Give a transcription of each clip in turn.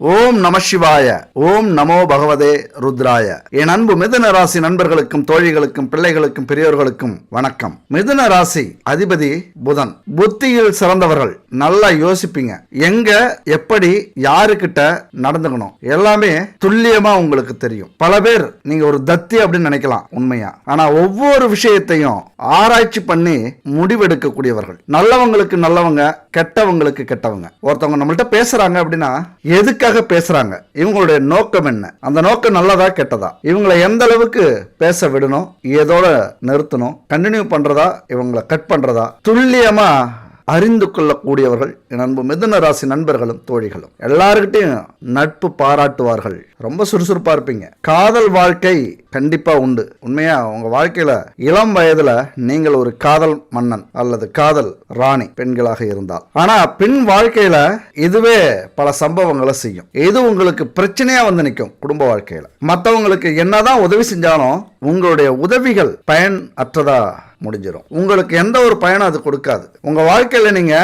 ஓம் நம சிவாய. ஓம் நமோ பகவதே ருத்ராய. என் அன்பு மிதுன ராசி நண்பர்களுக்கும் தோழிகளுக்கும் பிள்ளைகளுக்கும் பெரியோர்களுக்கும் வணக்கம். மிதுன ராசி அதிபதி புதன். புத்தியில் சிறந்தவர்கள். நல்லா யோசிப்பீங்க, எங்க எப்படி யாருக்கிட்ட நடந்துக்கணும் எல்லாமே துல்லியமா உங்களுக்கு தெரியும். பல பேர் நீங்க ஒரு தத்தி அப்படின்னு நினைக்கலாம் உண்மையா, ஆனா ஒவ்வொரு விஷயத்தையும் ஆராய்ச்சி பண்ணி முடிவெடுக்க கூடியவர்கள். நல்லவங்களுக்கு நல்லவங்க, கெட்டவங்களுக்கு கெட்டவங்க. ஒருத்தவங்க நம்மள்ட்ட பேசுறாங்க அப்படின்னா எதுக்காக பேசுறாங்க, இவங்களுடைய நோக்கம் என்ன, அந்த நோக்கம் நல்லதா கெட்டதா, இவங்களை எந்த அளவுக்கு பேச விடணும், ஏதோட நிறுத்தணும், கண்டினியூ பண்றதா இவங்களை கட் பண்றதா, துல்லியமா அறிந்து கொள்ளக்கூடியவர்கள் என் அன்பு மிதுன ராசி நண்பர்களும் தோழிகளும். எல்லாருக்கிட்டையும் நட்பு பாராட்டுவார்கள். ரொம்ப சுறுசுறுப்பா இருப்பீங்க. காதல் வாழ்க்கை கண்டிப்பா உண்டு. உண்மையா உங்க வாழ்க்கையில இளம் வயதுல நீங்கள் ஒரு காதல் மன்னன் அல்லது காதல் ராணி பெண்களாக இருந்தால், ஆனா பெண் வாழ்க்கையில இதுவே பல சம்பவங்களை செய்யும். இது உங்களுக்கு பிரச்சனையா வந்து நிற்கும். குடும்ப வாழ்க்கையில மற்றவங்களுக்கு என்னதான் உதவி செஞ்சாலும் உங்களுடைய உதவிகள் பயன் அற்றதா முடிஞ்சிடும். உங்களுக்கு எந்த ஒரு பயனும் அது கொடுக்காது. உங்க வாழ்க்கையில நீங்க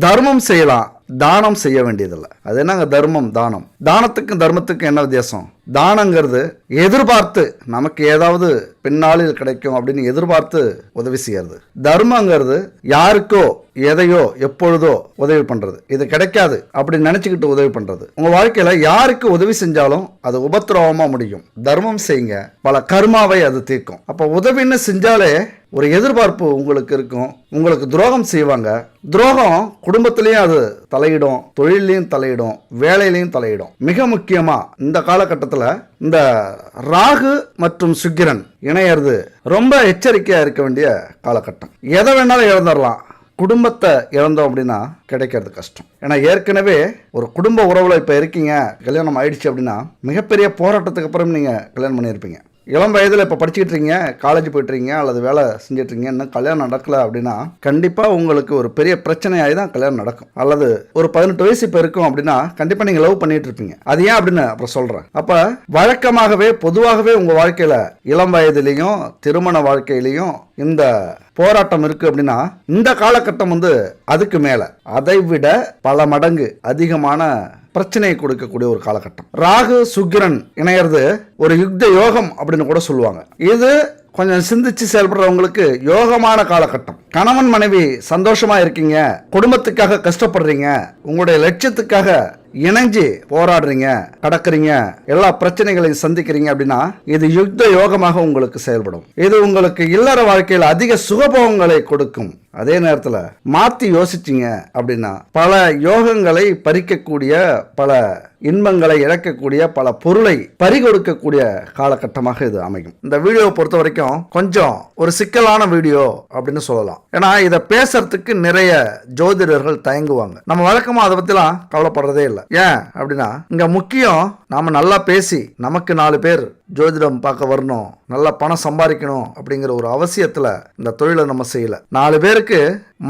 தர்மம் செய்யலாம், தானம் செய்ய வேண்டியதில்லை. அது என்னங்க தர்மம் தானம்? தானத்துக்கும் தர்மத்துக்கும் என்ன வித்தியாசம்? தானங்கிறது எதிர்பார்த்து நமக்கு ஏதாவது பின்னாளில் கிடைக்கும் அப்படின்னு எதிர்பார்த்து உதவி செய்யறது. தர்மங்கிறது யாருக்கோ எதையோ எப்பொழுதோ உதவி பண்றது. இது கிடைக்காது அப்படின்னு நினைச்சுக்கிட்டு உதவி பண்றது. உங்க வாழ்க்கையில யாருக்கு உதவி செஞ்சாலும் அது உபத்திரவமா முடியும். தர்மம் செய்யுங்க, பல கர்மாவை அது தீர்க்கும். அப்ப உதவின்னு செஞ்சாலே ஒரு எதிர்பார்ப்பு உங்களுக்கு இருக்கும். உங்களுக்கு துரோகம் செய்வாங்க. துரோகம் குடும்பத்திலையும் அது தலையிடும், தொழிலையும் தலையிடும், வேலையிலையும் தலையிடும். மிக முக்கியமா இந்த காலகட்டத்தில் இந்த ராகு மற்றும் சுக்கிரன் இணையறது ரொம்ப எச்சரிக்கையா இருக்க வேண்டிய காலகட்டம். எதை வேணாலும் இழந்துடலாம். குடும்பத்தை இழந்தோம் அப்படின்னா கிடைக்கிறது கஷ்டம். ஏன்னா ஏற்கனவே ஒரு குடும்ப உறவுல இப்ப இருக்கீங்க, கல்யாணம் ஆயிடுச்சு அப்படின்னா மிகப்பெரிய போராட்டத்துக்கு அப்புறம் நீங்க கல்யாணம் பண்ணியிருப்பீங்க. இளம் வயதில் இப்போ படிச்சுக்கிட்டு இருக்கீங்க, காலேஜ் போய்ட்டுருங்க அல்லது வேலை செஞ்சுட்டு இருக்கீங்க, இன்னும் கல்யாணம் நடக்கல அப்படின்னா கண்டிப்பாக உங்களுக்கு ஒரு பெரிய பிரச்சனையாகி தான் கல்யாணம் நடக்கும். அல்லது ஒரு 18 வயசு இப்போ இருக்கும் அப்படின்னா கண்டிப்பாக நீங்கள் லவ் பண்ணிட்டு இருப்பீங்க. அது ஏன் அப்படின்னு அப்புறம் சொல்கிறேன். அப்போ வழக்கமாகவே பொதுவாகவே உங்கள் வாழ்க்கையில் இளம் வயதிலையும் திருமண வாழ்க்கையிலையும் இந்த போராட்டம் இருக்கு அப்படின்னா இந்த காலகட்டம் அதுக்கு மேல அதை விட பல மடங்கு அதிகமான பிரச்சனையை கொடுக்கக்கூடிய ஒரு காலகட்டம். ராகு சுக்கிரன் இணையறது ஒரு யுக்த யோகம் அப்படின்னு கூட சொல்லுவாங்க. இது கொஞ்சம் சிந்திச்சு செயல்படுறவங்களுக்கு யோகமான காலகட்டம். கணவன் மனைவி சந்தோஷமா இருக்கீங்க, குடும்பத்துக்காக கஷ்டப்படுறீங்க, உங்களுடைய லட்சியத்துக்காக இணைஞ்சு போராடுறீங்க, கடக்குறீங்க, எல்லா பிரச்சனைகளையும் சந்திக்கிறீங்க அப்படின்னா இது யுக்த யோகமாக உங்களுக்கு செயல்படும். இது உங்களுக்கு இல்லற வாழ்க்கையில் அதிக சுகபோகங்களை கொடுக்கும். அதே நேரத்தில் மாற்றி யோசிச்சிங்க அப்படின்னா பல யோகங்களை பறிக்கக்கூடிய, பல இன்பங்களை இழக்கக்கூடிய, பல பொருளை பறிகொடுக்கக்கூடிய காலகட்டமாக இது அமையும். இந்த வீடியோவை பொறுத்த வரைக்கும் கொஞ்சம் ஒரு சிக்கலான வீடியோ அப்படின்னு சொல்லலாம். ஏன்னா இதை பேசுறதுக்கு நிறைய ஜோதிடர்கள் தயங்குவாங்க. நம்ம வழக்கமாக அதை பற்றிலாம் கவலைப்படுறதே இல்லை. ஏன் அப்படின்னா இங்க முக்கியம் நாம நல்லா பேசி நமக்கு 4 பேர் ஜோதிடம் பார்க்க வரணும், நல்லா பணம் சம்பாதிக்கணும் அப்படிங்கிற ஒரு அவசியத்துல இந்த தொழிலை நம்ம செய்யல. 4 பேருக்கு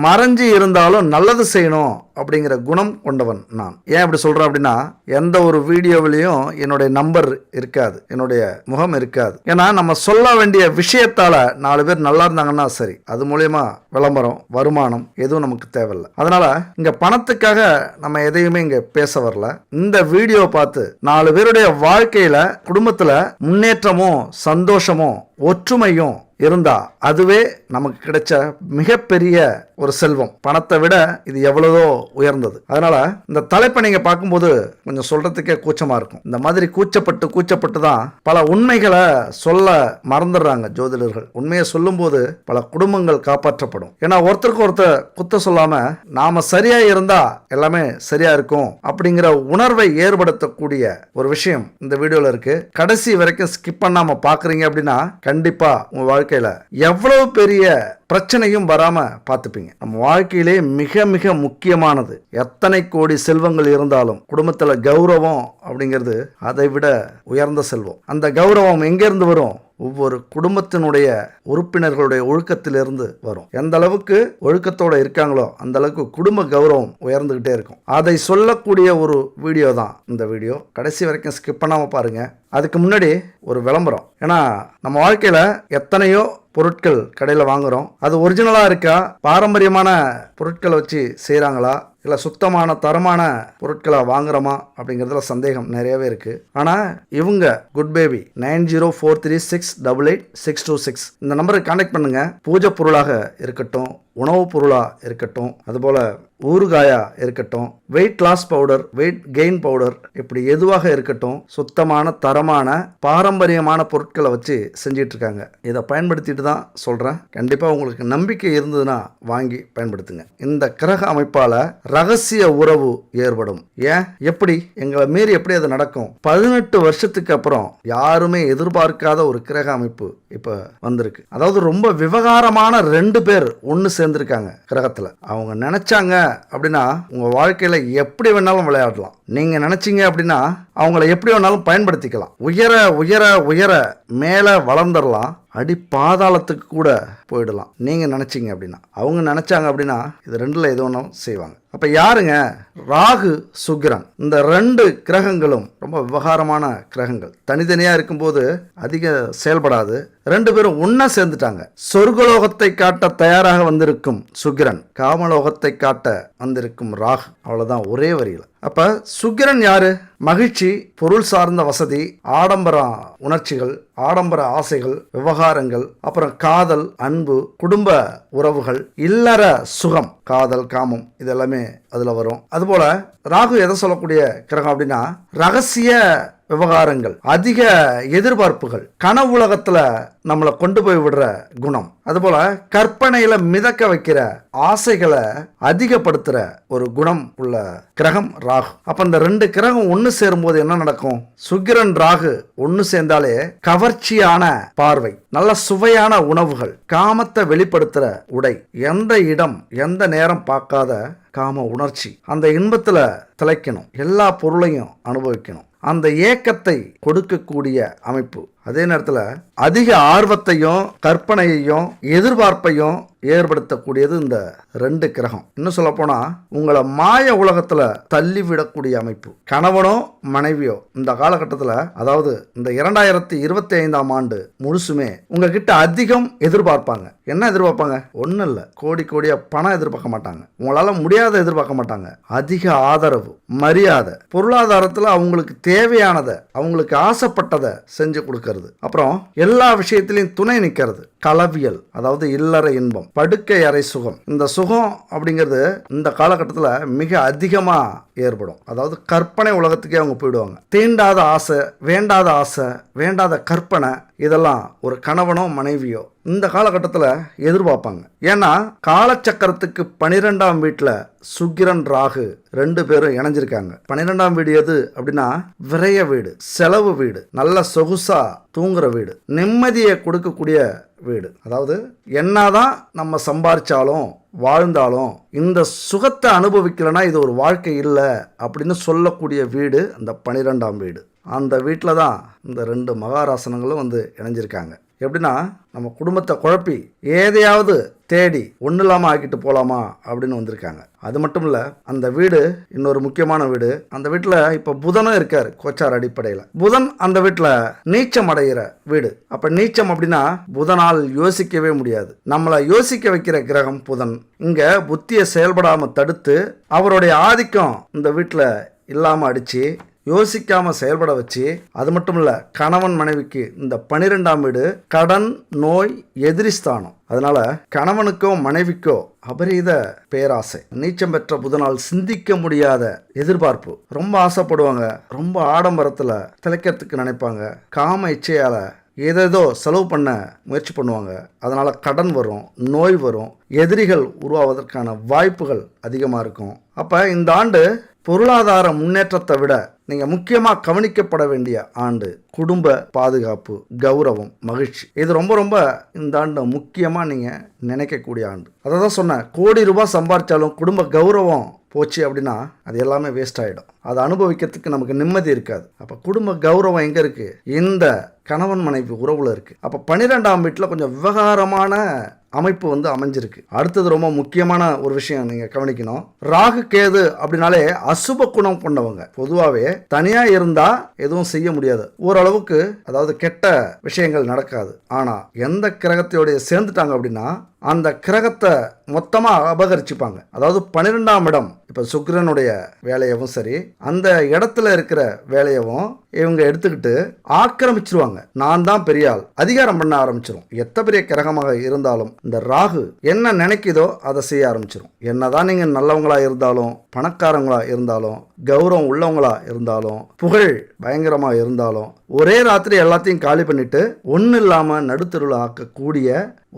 மறைஞ்சு இருந்தாலும் நல்லது செய்யணும் அப்படிங்கிற குணம் கொண்டவன் நான். ஏன் அப்படி சொல்றேன் அப்படின்னா எந்த ஒரு வீடியோவிலையும் என்னுடைய நம்பர் இருக்காது, என்னுடைய முகம் இருக்காது. ஏன்னா நம்ம சொல்ல வேண்டிய விஷயத்தால 4 பேர் நல்லா இருந்தாங்கன்னா சரி, அது மூலியமா விளம்பரம் வருமானம் எதுவும் நமக்கு தேவையில்லை. அதனால இங்க பணத்துக்காக நம்ம எதையுமே இங்க பேச வரல. இந்த வீடியோ பார்த்து 4 பேருடைய வாழ்க்கையில குடும்பத்துல முன்னேற்றமும் சந்தோஷமும் ஒற்றுமையும் இருந்தா அதுவே நமக்கு கிடைச்ச மிகப்பெரிய ஒரு செல்வம். பணத்தை விட இது எவ்வளவோ உயர்ந்தது. அதனால இந்த தலைப்பை நீங்க பார்க்கும்போது கொஞ்சம் சொல்றதுக்கே கூச்சமா இருக்கும். இந்த மாதிரி கூச்சப்பட்டு தான் பல உண்மைகளை சொல்ல மறந்துடுறாங்க ஜோதிடர்கள். உண்மையை சொல்லும் போது பல குடும்பங்கள் காப்பாற்றப்படும். ஏன்னா ஒருத்தருக்கு ஒருத்தர் குத்த சொல்லாம நாம சரியா இருந்தா எல்லாமே சரியா இருக்கும் அப்படிங்கிற உணர்வை ஏற்படுத்தக்கூடிய ஒரு விஷயம் இந்த வீடியோல இருக்கு. கடைசி வரைக்கும் ஸ்கிப் பண்ணாம பாக்குறீங்க அப்படின்னா கண்டிப்பா உங்க வாழ்க்கையில எவ்வளவு பெரிய பிரச்சனையும் வராம பார்த்துப்பீங்க. நம்ம வாழ்க்கையிலே மிக மிக முக்கியமானது. எத்தனை கோடி செல்வங்கள் இருந்தாலும் குடும்பத்துல கௌரவம் அப்படிங்கிறது அதை விட உயர்ந்த செல்வம். அந்த கௌரவம் எங்கிருந்து வரும்? ஒவ்வொரு குடும்பத்தினுடைய உறுப்பினர்களுடைய ஒழுக்கத்திலிருந்து வரும். எந்த அளவுக்கு ஒழுக்கத்தோட இருக்காங்களோ அந்த அளவுக்கு குடும்ப கௌரவம் உயர்ந்துகிட்டே இருக்கும். அதை சொல்லக்கூடிய ஒரு வீடியோ தான் இந்த வீடியோ. கடைசி வரைக்கும் ஸ்கிப் பண்ணாம பாருங்க. அதுக்கு முன்னாடி ஒரு விளம்பரம். ஏன்னா நம்ம வாழ்க்கையில எத்தனையோ பொருட்கள் கடையில் வாங்குறோம். அது ஒரிஜினலாக இருக்கா, பாரம்பரியமான பொருட்களை வச்சு செய்கிறாங்களா, இல்லை சுத்தமான தரமான பொருட்களை வாங்குறோமா அப்படிங்கிறதுல சந்தேகம் நிறையவே இருக்குது. ஆனால் இவங்க குட் பேபி 9043688626 இந்த நம்பருக்கு கான்டாக்ட் பண்ணுங்கள். பூஜை பொருளாக இருக்கட்டும், உணவுப் பொருளாக இருக்கட்டும், அதுபோல் ஊறுகாயா இருக்கட்டும், weight loss powder, weight gain powder, இப்படி எதுவாக இருக்கட்டும், சுத்தமான தரமான பாரம்பரியமான பொருட்களை வச்சு செஞ்சிட்டு இருக்காங்க. இதை பயன்படுத்திட்டு தான் சொல்கிறேன். கண்டிப்பாக உங்களுக்கு நம்பிக்கை இருந்ததுன்னா வாங்கி பயன்படுத்துங்க. இந்த கிரக அமைப்பால் ரகசிய உறவு ஏற்படும். ஏன், எப்படி, எங்களை மீறி எப்படி அது நடக்கும்? 18 வருஷத்துக்கு அப்புறம் யாருமே எதிர்பார்க்காத ஒரு கிரக அமைப்பு இப்போ வந்திருக்கு. அதாவது ரொம்ப விவகாரமான 2 பேர் ஒன்று சேர்ந்திருக்காங்க கிரகத்துல. அவங்க நினைச்சாங்க அப்படின்னா உங்க வாழ்க்கையில எப்படி வேணாலும் விளையாடலாம். நீங்க நினைச்சீங்க அப்படின்னா அவங்கள எப்படி வேணாலும் பயன்படுத்திக்கலாம். உயர உயர உயர மேல வளர்ந்துடலாம், அடி பாதாளத்துக்கு கூட போயிடலாம். நீங்க நினைச்சீங்க அப்படின்னா. அவங்க நினைச்சாங்க அப்படின்னா இது 2ல எது ஒன்றும் செய்வாங்க. அப்ப யாருங்க? ராகு, சுக்கிரன். இந்த 2 கிரகங்களும் ரொம்ப விவகாரமான கிரகங்கள். தனித்தனியா இருக்கும்போது அதிக செயல்படாது. 2 பேரும் ஒன்னா சேர்ந்துட்டாங்க. சொர்க்கலோகத்தை காட்ட தயாராக வந்திருக்கும் சுக்கிரன், காமலோகத்தை காட்ட வந்திருக்கும் ராகு. அவ்வளவுதான், ஒரே வரியில். அப்ப சுக்கிரன் யாரு? மகிழ்ச்சி, பொருள் சார்ந்த வசதி, ஆடம்பர உணர்ச்சிகள், ஆடம்பர ஆசைகள், விவகாரங்கள், அப்புறம் காதல், அன்பு, குடும்ப உறவுகள், இல்லற சுகம், காதல், காமம், இதெல்லாமே அதுல வரும். அதுபோல ராகு எதை சொல்லக்கூடிய கிரகம் அப்படின்னா ரகசிய விவகாரங்கள், அதிக எதிர்பார்ப்புகள், கனவுலகத்துல நம்மளை கொண்டு போய் விடுற குணம், அதுபோல கற்பனையில மிதக்க வைக்கிற ஆசைகளை அதிகப்படுத்துற ஒரு குணம் உள்ள கிரகம் ராகு. அப்ப இந்த 2 கிரகம் ஒன்னு சேரும்போது என்ன நடக்கும்? சுக்கிரன் ராகு ஒன்னு சேர்ந்தாலே கவர்ச்சியான பார்வை, நல்ல சுவையான உணவுகள், காமத்தை வெளிப்படுத்துற உடை, எந்த இடம் எந்த நேரம் பார்க்காத காம உணர்ச்சி, அந்த இன்பத்துல திளைக்கணும், எல்லா பொருளையும் அனுபவிக்கணும், அந்த ஏக்கத்தை கொடுக்கக்கூடிய அமைப்பு. அதே நேரத்தில் அதிக ஆர்வத்தையும் கற்பனையையும் எதிர்பார்ப்பையும் ஏற்படுத்தக்கூடியது இந்த 2 கிரகம். இன்னும் சொல்ல போனா உங்களை மாய உலகத்துல தள்ளிவிடக்கூடிய அமைப்பு. கணவனோ மனைவியோ இந்த காலகட்டத்தில், அதாவது இந்த 2025ஆம் ஆண்டு முழுசுமே உங்ககிட்ட அதிகம் எதிர்பார்ப்பாங்க. என்ன எதிர்பார்ப்பாங்க? ஒன்றும் இல்லை, கோடி கோடியா பணம் எதிர்பார்க்க மாட்டாங்க, உங்களால முடியாத எதிர்பார்க்க மாட்டாங்க. அதிக ஆதரவு, மரியாதை, பொருளாதாரத்தில் அவங்களுக்கு தேவையானதை, அவங்களுக்கு ஆசைப்பட்டதை செஞ்சு கொடுக்கறது. அப்புறம் எல்லா விஷயத்திலையும் துணை நிற்கிறது. களவியல், அதாவது இல்லற இன்பம், படுக்கை அறை சுகம். இந்த சுகம் அப்படிங்கிறது இந்த காலகட்டத்தில் மிக அதிகமாக ஏற்படும். அதாவது கற்பனை உலகத்துக்கே அவங்க போயிடுவாங்க. தீண்டாத ஆசை, வேண்டாத ஆசை, வேண்டாத கற்பனை, இதெல்லாம் ஒரு கணவனோ மனைவியோ இந்த காலகட்டத்தில் எதிர்பார்ப்பாங்க. ஏன்னா காலச்சக்கரத்துக்கு 12ஆம் வீட்டில் சுக்கிரன் ராகு 2 பேரும் இணைஞ்சிருக்காங்க. 12ஆம் வீடு எது அப்படின்னா விரய வீடு, செலவு வீடு, நல்ல சொகுசா தூங்குற வீடு, நிம்மதியை கொடுக்கக்கூடிய வீடு. அதாவது என்னதான் நம்ம சம்பாரிச்சாலும் வாழ்ந்தாலும் இந்த சுகத்தை அனுபவிக்கலைன்னா இது ஒரு வாழ்க்கை இல்லை அப்படின்னு சொல்லக்கூடிய வீடு அந்த 12ஆம் வீடு. அந்த வீட்டில் தான் இந்த 2 மகாராசனங்களும் வந்து இணைஞ்சிருக்காங்க. எப்படின்னா நம்ம குடும்பத்தை குழப்பி எதையாவது தேடி ஒன்றும் இல்லாமல் ஆக்கிட்டு போகலாமா அப்படின்னு வந்திருக்காங்க. அது மட்டும் இல்லை, அந்த வீடு இன்னொரு முக்கியமான வீடு. அந்த வீட்டில் இப்போ புதனும் இருக்கார் கோச்சார் அடிப்படையில். புதன் அந்த வீட்டில் நீச்சம் அடைகிற வீடு. அப்போ நீச்சம் அப்படின்னா புதனால் யோசிக்கவே முடியாது. நம்மளை யோசிக்க வைக்கிற கிரகம் புதன். இங்கே புத்தியை செயல்படாமல் தடுத்து அவருடைய ஆதிக்கம் இந்த வீட்டில் இல்லாமல் அடித்து யோசிக்காம செயல்பட வச்சு, அது மட்டும் இல்ல கணவன் மனைவிக்கு இந்த 12ஆம் வீடு கடன், நோய், எதிரிஸ்தானம். அதனால கணவனுக்கோ மனைவிக்கோ அபரீத பேராசை, நீச்சம் பெற்ற புதனால் சிந்திக்க முடியாத எதிர்பார்ப்பு, ரொம்ப ஆசைப்படுவாங்க, ரொம்ப ஆடம்பரத்துல திளைக்கிறதுக்கு நினைப்பாங்க, காம இச்சையால ஏதேதோ செலவு பண்ண முயற்சி பண்ணுவாங்க. அதனால கடன் வரும், நோய் வரும், எதிரிகள் உருவாவதற்கான வாய்ப்புகள் அதிகமாக இருக்கும். அப்போ இந்த ஆண்டு பொருளாதார முன்னேற்றத்தை விட நீங்கள் முக்கியமாக கவனிக்கப்பட வேண்டிய ஆண்டு குடும்ப பாதுகாப்பு, கௌரவம், மகிழ்ச்சி. இது ரொம்ப ரொம்ப இந்த ஆண்டு முக்கியமாக நீங்கள் நினைக்கக்கூடிய ஆண்டு. அதை தான் சொன்னேன், கோடி ரூபாய் சம்பாதிச்சாலும் குடும்ப கௌரவம் போச்சு அப்படின்னா அது எல்லாமே வேஸ்ட் ஆகிடும். அதை அனுபவிக்கிறதுக்கு நமக்கு நிம்மதி இருக்காது. அப்போ குடும்ப கௌரவம் எங்கே இருக்குது? இந்த கணவன் மனைவி உறவுல இருக்குது. அப்போ 12ஆம் வீட்டில் கொஞ்சம் விவகாரமான அமைப்பு வந்து அமைஞ்சிருக்கு. அடுத்தது ரொம்ப முக்கியமான ஒரு விஷயம் நீங்கள் கவனிக்கணும். ராகு கேது அப்படின்னாலே அசுப குணம் கொண்டவங்க. பொதுவாகவே தனியாக இருந்தால் எதுவும் செய்ய முடியாது, ஓரளவுக்கு, அதாவது கெட்ட விஷயங்கள் நடக்காது. ஆனால் எந்த கிரகத்தையோடைய சேர்ந்துட்டாங்க அப்படின்னா அந்த கிரகத்தை மொத்தமாக அபகரிச்சுப்பாங்க. அதாவது 12ஆம் இடம் இப்போ சுக்கிரனுடைய வேலையவும் சரி, அந்த இடத்துல இருக்கிற வேலையவும் இவங்க எடுத்துக்கிட்டு ஆக்கிரமிச்சிருவாங்க. நான் தான் பெரிய ஆள், அதிகாரம் பண்ண ஆரம்பிச்சிரும். எத்தனை பெரிய கிரகமாக இருந்தாலும் இந்த ராகு என்ன நினைக்குதோ அதை செய்ய ஆரம்பிச்சிரும். என்னதான் நீங்க நல்லவங்களா இருந்தாலும், பணக்காரங்களா இருந்தாலும், கௌரவம் உள்ளவங்களா இருந்தாலும், புகழ் பயங்கரமா இருந்தாலும், ஒரே ராத்திரி எல்லாத்தையும் காலி பண்ணிட்டு ஒன்றும் இல்லாம நடுத்தருள் ஆக்கக்கூடிய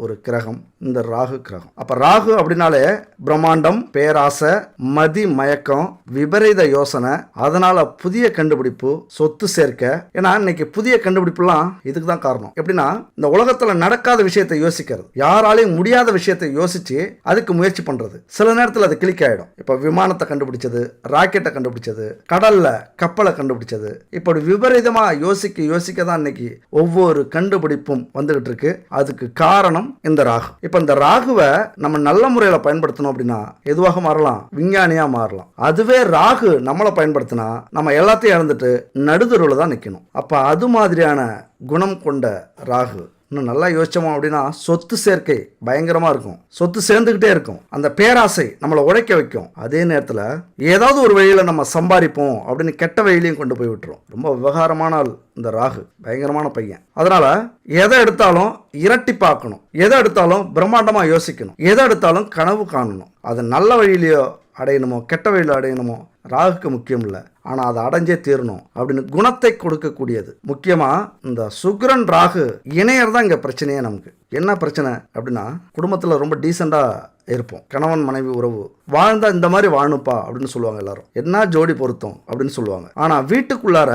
ஒரு கிரகம் இந்த ராகு கிரகம். அப்ப ராகு அப்படின்னாலே பிரம்மாண்டம், பேராசை, மதி மயக்கம், விபரீத யோசனை, அதனால புதிய கண்டுபிடிப்பு, சொத்து சேர்க்க. ஏன்னா இன்னைக்கு புதிய கண்டுபிடிப்புலாம் இதுக்கு தான் காரணம். எப்படின்னா இந்த உலகத்துல நடக்காத விஷயத்தை யோசிக்கிறது, யாராலையும் முடியாத விஷயத்தை யோசிச்சு அதுக்கு முயற்சி பண்றது. சில நேரத்தில் அது கிளிக் ஆயிடும். இப்ப விமானத்தை கண்டுபிடிச்சது, ராக்கெட்டை கண்டுபிடிச்சது, கடல்ல கப்பலை கண்டுபிடிச்சது, இப்படி விபரீதமா யோசிக்க தான் இன்னைக்கு ஒவ்வொரு கண்டுபிடிப்பும் வந்துகிட்டு இருக்கு. அதுக்கு காரணம் இந்த ராகு. இப்ப இந்த ராகுவை நம்ம நல்ல முறையில் பயன்படுத்தணும் அப்படின்னா எதுவாக மாறலாம்? விஞ்ஞானியா மாறலாம். அதுவே ராகு நம்மளை பயன்படுத்தினா நம்ம எல்லாத்தையும் இழந்துட்டு நடுதருவில் தான் நிற்கணும். அப்ப அது மாதிரியான குணம் கொண்ட ராகு இன்னும் நல்லா யோசிச்சோம் அப்படின்னா சொத்து சேர்க்கை பயங்கரமா இருக்கும். சொத்து சேர்ந்துகிட்டே இருக்கும். அந்த பேராசை நம்மளை உழைக்க வைக்கும். அதே நேரத்தில் ஏதாவது ஒரு வழியில நம்ம சம்பாதிப்போம் அப்படின்னு கெட்ட வழியிலையும் கொண்டு போய் விட்டுரும். ரொம்ப விவகாரமான இந்த ராகு பயங்கரமான பையன். அதனால எதை எடுத்தாலும் இரட்டி பார்க்கணும், எதை எடுத்தாலும் பிரம்மாண்டமா யோசிக்கணும், எதை எடுத்தாலும் கனவு காணணும். அது நல்ல வழியிலையோ அடையணுமோ கெட்ட வழியில் அடையணுமோ ராகுக்கு முக்கியம் இல்லை, ஆனால் அதை அடைஞ்சே தீரணும் அப்படின்னு குணத்தை கொடுக்கக்கூடியது. முக்கியமாக இந்த சுக்கிரன் ராகு இணையர் தான் இங்கே பிரச்சனையே. நமக்கு என்ன பிரச்சனை அப்படின்னா குடும்பத்தில் ரொம்ப டீசெண்டாக இருப்போம். கணவன் மனைவி உறவு வாழ்ந்தா இந்த மாதிரி வாழணுப்பா அப்படின்னு சொல்லுவாங்க எல்லாரும். என்ன ஜோடி பொருத்தம் அப்படின்னு சொல்லுவாங்க. ஆனா வீட்டுக்குள்ளார